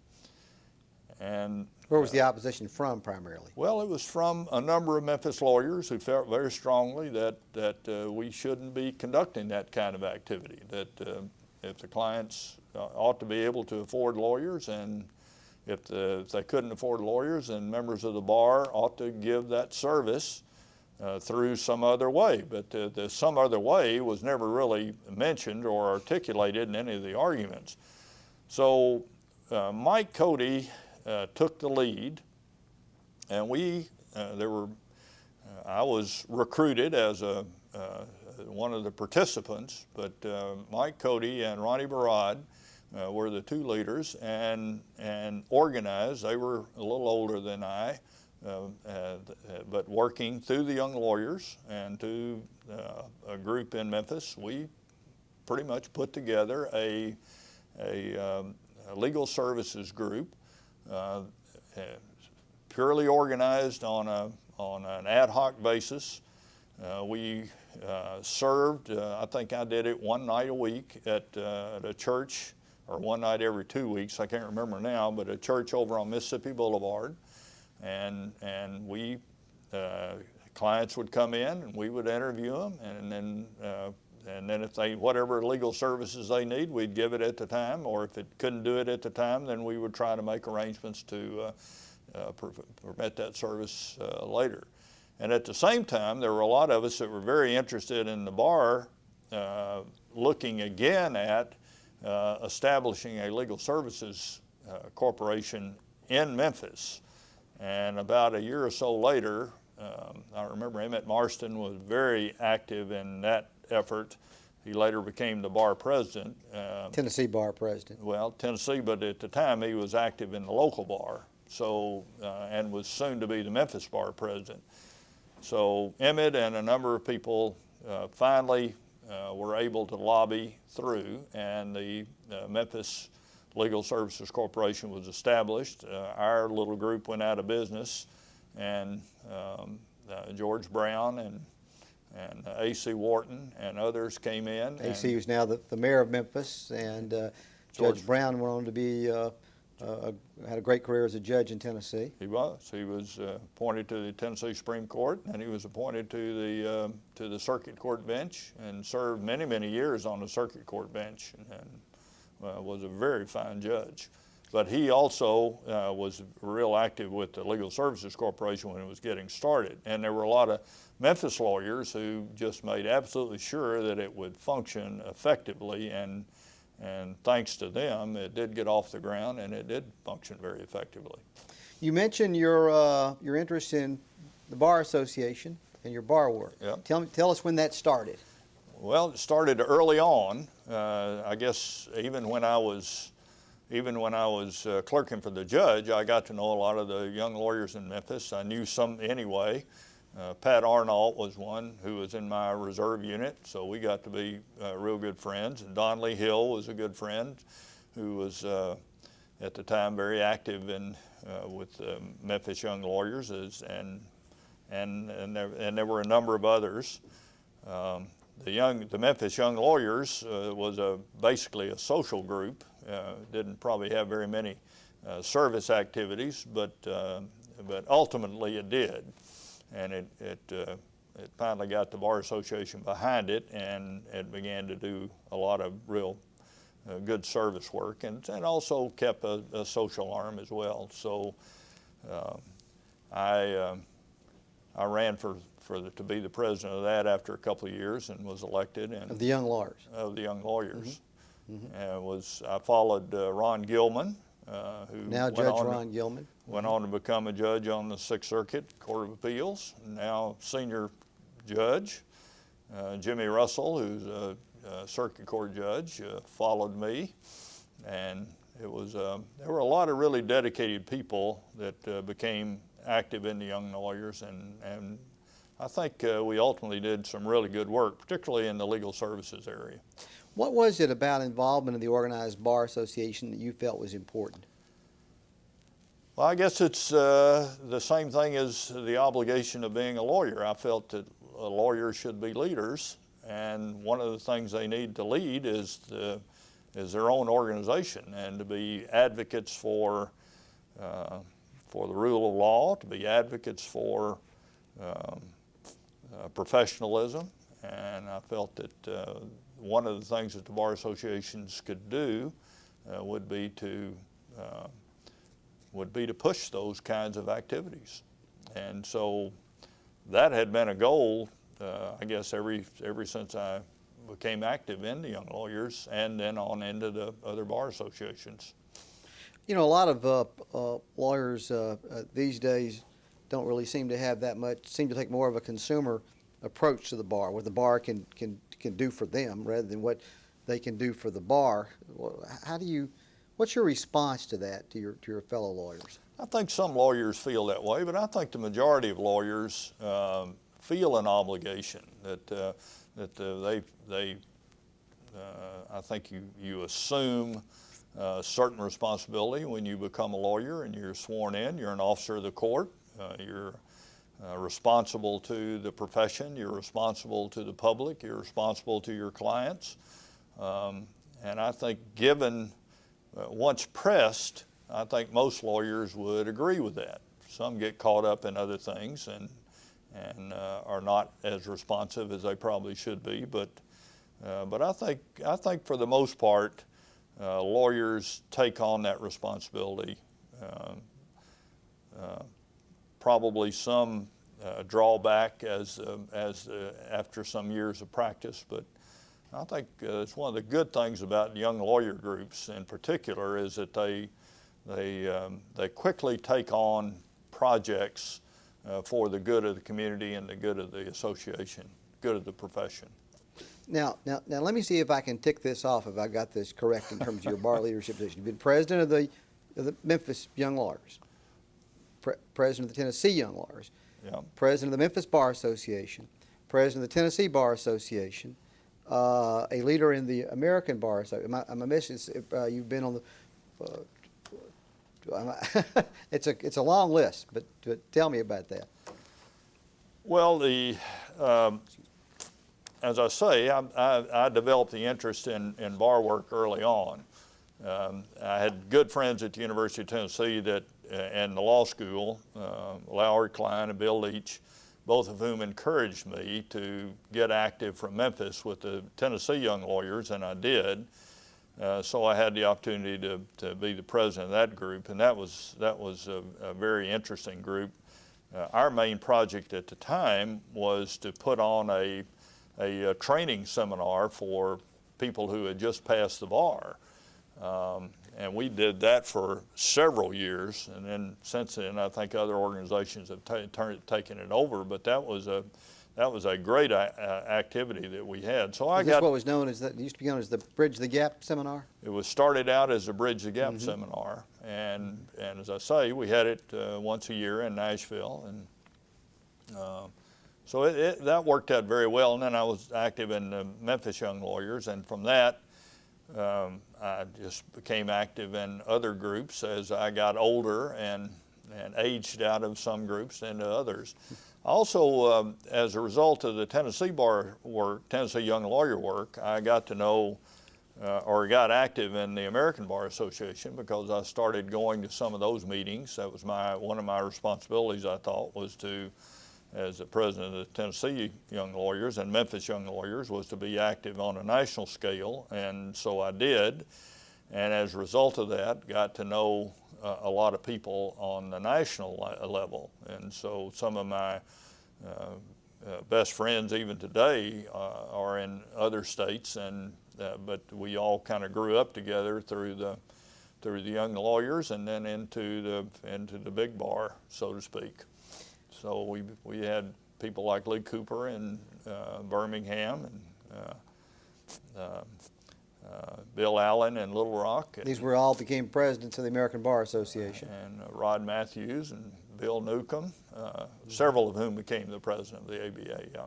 And Where was the opposition from primarily? well, it was from a number of Memphis lawyers who felt very strongly that we shouldn't be conducting that kind of activity, that if the clients ought to be able to afford lawyers, and if they couldn't afford lawyers, then members of the bar ought to give that service through some other way. But the some other way was never really mentioned or articulated in any of the arguments. So Mike Cody took the lead, and I was recruited as one of the participants, but Mike Cody and Ronnie Barad were the two leaders and organized. They were a little older than I, but working through the young lawyers and to a group in Memphis, we pretty much put together a legal services group, purely organized on an ad hoc basis. We served, I think I did it one night a week at a church, or one night every 2 weeks, I can't remember now, but a church over on Mississippi Boulevard. And we, clients would come in and we would interview them, and then if they, whatever legal services they need, we'd give it at the time, or if it couldn't do it at the time, then we would try to make arrangements to permit that service later. And at the same time, there were a lot of us that were very interested in the bar, looking again at establishing a legal services corporation in Memphis. And about a year or so later, I remember Emmett Marston was very active in that effort. He later became the bar president. Tennessee bar president. Well, Tennessee, but at the time he was active in the local bar, so and was soon to be the Memphis bar president. So Emmett and a number of people finally were able to lobby through, and the Memphis Legal Services Corporation was established. Our little group went out of business, and George Brown and A.C. Wharton and others came in. A.C. was now the mayor of Memphis, and Judge Brown went on to be had a great career as a judge in Tennessee. He was. He was appointed to the Tennessee Supreme Court, and he was appointed to the Circuit Court bench, and served many, many years on the Circuit Court bench, and was a very fine judge. But he also was real active with the Legal Services Corporation when it was getting started. And there were a lot of Memphis lawyers who just made absolutely sure that it would function effectively, and thanks to them, it did get off the ground, and it did function very effectively. You mentioned your interest in the Bar Association and your bar work. Yep. Tell us when that started. Well, it started early on. I guess even when I was clerking for the judge, I got to know a lot of the young lawyers in Memphis. I knew some anyway. Pat Arnault was one who was in my reserve unit, so we got to be real good friends. And Don Lee Hill was a good friend who was at the time very active with Memphis young lawyers, and there were a number of others. The Memphis Young Lawyers was basically a social group. Didn't probably have very many service activities, but ultimately it did, and it finally got the Bar Association behind it, and it began to do a lot of real good service work, and also kept a social arm as well. So I ran to be the president of that after a couple of years, and was elected. And Of the young lawyers. Of the young lawyers. I followed Ron Gilman, who Now Judge Ron Gilman. went on to become a judge on the Sixth Circuit Court of Appeals, and now senior judge. Jimmy Russell, who's a circuit court judge, followed me, and there were a lot of really dedicated people that became active in the Young Lawyers, and I think we ultimately did some really good work, particularly in the legal services area. What was it about involvement in the Organized Bar Association that you felt was important? Well, I guess it's the same thing as the obligation of being a lawyer. I felt that lawyers should be leaders, and one of the things they need to lead is their own organization, and to be advocates for the rule of law, to be advocates for professionalism. And I felt that one of the things that the bar associations could do would be to push those kinds of activities. And so that had been a goal, I guess, ever since I became active in the Young Lawyers and then on into the other bar associations. You know, a lot of lawyers these days don't really seem to have that much, seem to take more of a consumer approach to the bar, what the bar can do for them rather than what they can do for the bar. What's your response to that, to your fellow lawyers? I think some lawyers feel that way, but I think the majority of lawyers feel an obligation that I think you assume certain responsibility when you become a lawyer and you're sworn in. You're an officer of the court. You're responsible to the profession. You're responsible to the public. You're responsible to your clients. And I think given, once pressed, I think most lawyers would agree with that. Some get caught up in other things and are not as responsive as they probably should be. But I think for the most part, lawyers take on that responsibility. Probably some drawback after some years of practice, but I think it's one of the good things about young lawyer groups in particular is that they quickly take on projects for the good of the community and the good of the association, good of the profession. Now, let me see if I can tick this off, if I got this correct in terms of your bar leadership position. You've been president of the Memphis Young Lawyers, president of the Tennessee Young Lawyers, Yeah. president of the Memphis Bar Association, president of the Tennessee Bar Association, a leader in the American Bar Association. Am I missing? You've been on the. It's a long list, but tell me about that. Well, as I say, I developed the interest in bar work early on. I had good friends at the University of Tennessee and the law school, Lowry Klein and Bill Leach, both of whom encouraged me to get active from Memphis with the Tennessee Young Lawyers, and I did. So I had the opportunity to be the president of that group, and that was a very interesting group. Our main project at the time was to put on a training seminar for people who had just passed the bar. And we did that for several years, and then since then I think other organizations have taken it over, but that was a great activity that we had. So Is this what was known as it used to be known as the Bridge the Gap seminar? It was started out as a Bridge the Gap seminar, and as I say, we had it once a year in Nashville, and so that worked out very well. And then I was active in the Memphis Young Lawyers, and from that I just became active in other groups as I got older and aged out of some groups into others. Also, as a result of the Tennessee bar work, Tennessee Young Lawyer work, I got to know or got active in the American Bar Association because I started going to some of those meetings. That was one of my responsibilities, I thought, was to, as the president of the Tennessee Young Lawyers and Memphis Young Lawyers, was to be active on a national scale, and so I did. And as a result of that, got to know a lot of people on the national level. And so some of my best friends even today are in other states, and but we all kind of grew up together through the young lawyers and then into the big bar, so to speak. So we had people like Lee Cooper in Birmingham and Bill Allen in Little Rock. These were all became presidents of the American Bar Association. And Rod Matthews and Bill Newcomb, several of whom became the president of the ABA. Yeah.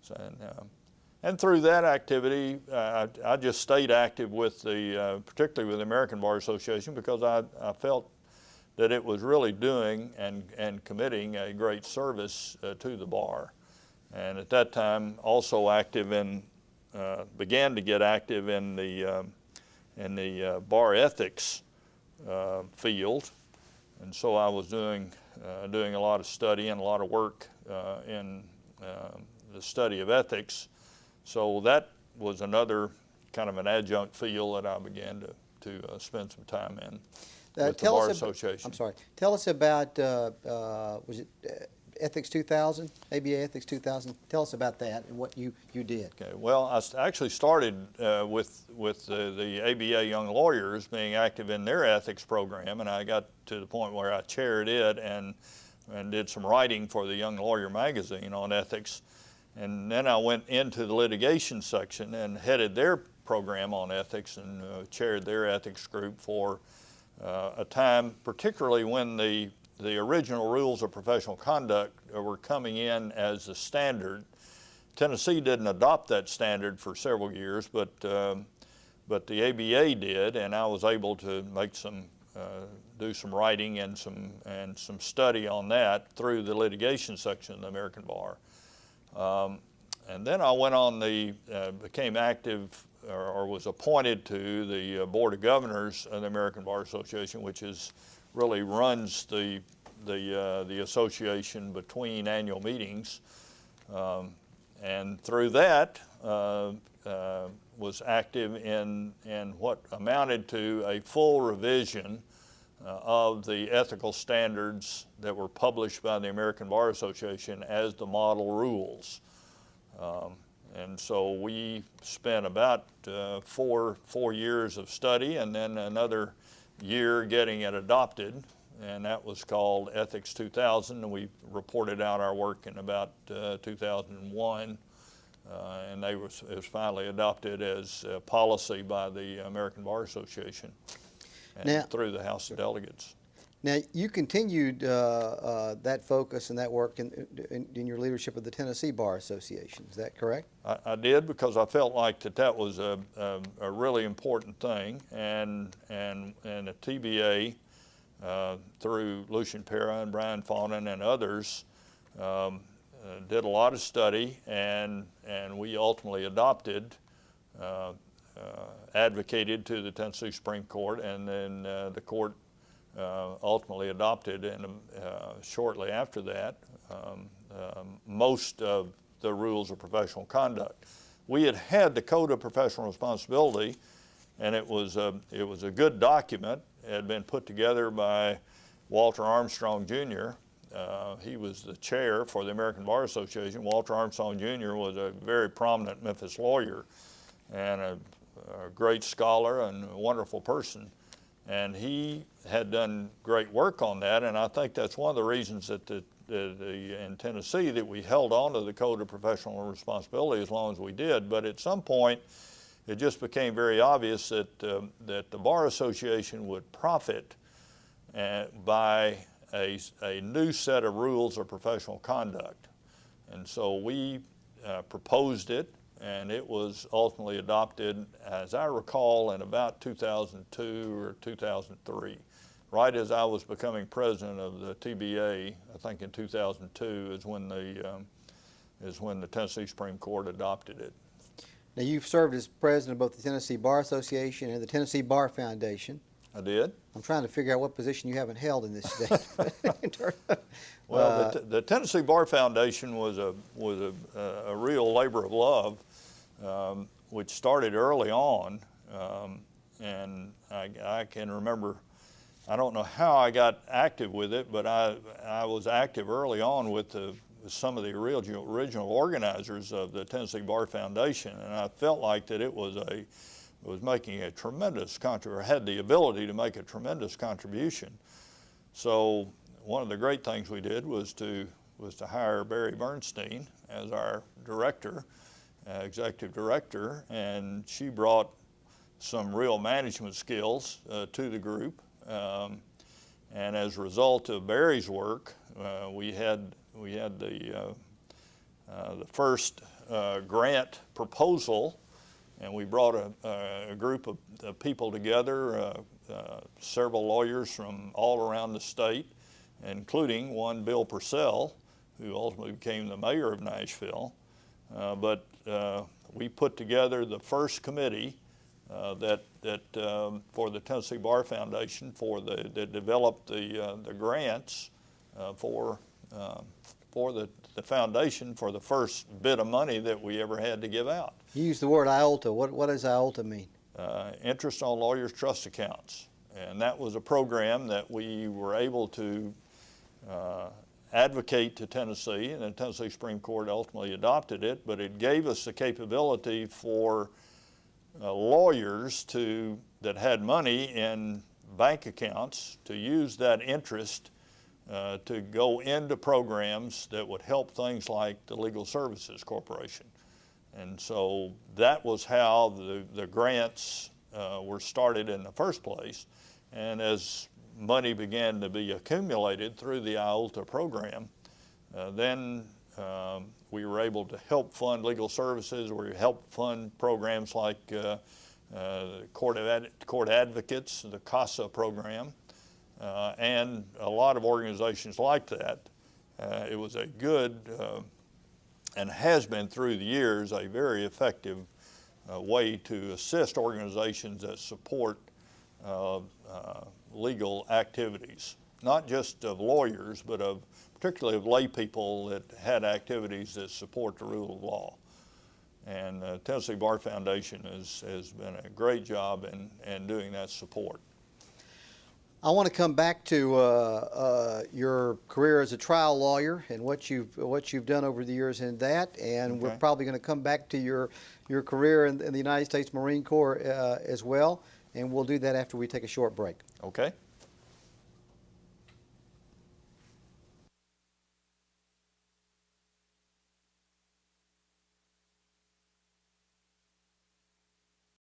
So, and through that activity, I just stayed active with particularly with the American Bar Association, because I felt that it was really doing and committing a great service to the bar. And at that time, also active began to get active in the bar ethics field. And so I was doing a lot of study and a lot of work in the study of ethics. So that was another kind of an adjunct field that I began to spend some time in with the Bar Association. I'm sorry. Tell us about, was it Ethics 2000, ABA Ethics 2000? Tell us about that and what you did. Okay. Well, I actually started with the ABA Young Lawyers being active in their ethics program, and I got to the point where I chaired it and did some writing for the Young Lawyer magazine on ethics. And then I went into the litigation section and headed their program on ethics and chaired their ethics group for a time, particularly when the original rules of professional conduct were coming in as the standard. Tennessee didn't adopt that standard for several years, but the ABA did, and I was able to make do some writing and some study on that through the litigation section of the American Bar. And then I went on became active or was appointed to the Board of Governors of the American Bar Association, which really runs the association between annual meetings. And through that, was active in what amounted to a full revision of the ethical standards that were published by the American Bar Association as the model rules. And so we spent about 4 years of study and then another year getting it adopted, and that was called Ethics 2000, and we reported out our work in about 2001, and it was finally adopted as policy by the American Bar Association and through the House of Delegates. Now, you continued that focus and that work in your leadership of the Tennessee Bar Association. Is that correct? I did, because I felt like that was a really important thing, and the TBA, through Lucian Pera and Brian Fawnin and others, did a lot of study, and we ultimately adopted, advocated to the Tennessee Supreme Court, and then the court ultimately adopted, and shortly after that, most of the rules of professional conduct. We had the Code of Professional Responsibility, and it was a good document. It had been put together by Walter Armstrong Jr. He was the chair for the American Bar Association. Walter Armstrong Jr. was a very prominent Memphis lawyer and a great scholar and a wonderful person. And he had done great work on that, and I think that's one of the reasons that in Tennessee that we held on to the Code of Professional Responsibility as long as we did. But at some point, it just became very obvious that the Bar Association would profit by a new set of rules of professional conduct. And so we proposed it, and it was ultimately adopted, as I recall, in about 2002 or 2003. Right as I was becoming president of the TBA, I think in 2002 is when the Tennessee Supreme Court adopted it. Now, you've served as president of both the Tennessee Bar Association and the Tennessee Bar Foundation. I did. I'm trying to figure out what position you haven't held in this state. Well, the Tennessee Bar Foundation was a real labor of love, which started early on, and I can remember. I don't know how I got active with it, but I was active early on with some of the original organizers of the Tennessee Bar Foundation, and I felt like that it was making a tremendous had the ability to make a tremendous contribution. So one of the great things we did was to hire Barry Bernstein as our director, executive director, and she brought some real management skills to the group. And as a result of Barry's work, we had the first grant proposal, and we brought a group of people together, several lawyers from all around the state, including one Bill Purcell, who ultimately became the mayor of Nashville. But we put together the first committee that for the Tennessee Bar Foundation that developed the grants for the foundation for the first bit of money that we ever had to give out. You used the word IOLTA. What does IOLTA mean? Interest on lawyers' trust accounts. And that was a program that we were able to advocate to Tennessee, and the Tennessee Supreme Court ultimately adopted it, but it gave us the capability for lawyers that had money in bank accounts to use that interest to go into programs that would help things like the Legal Services Corporation. And so that was how the grants were started in the first place. And as money began to be accumulated through the IOLTA program, then we were able to help fund legal services. We helped fund programs like court advocates, the CASA program, and a lot of organizations like that. It was a good, and has been through the years, a very effective way to assist organizations that support legal activities, not just of lawyers, but particularly of lay people that had activities that support the rule of law. And Tennessee Bar Foundation has been a great job in doing that support. I want to come back to your career as a trial lawyer and what you've done over the years in that, and Okay. we're probably going to come back to your career in the United States Marine Corps as well, and we'll do that after we take a short break. Okay.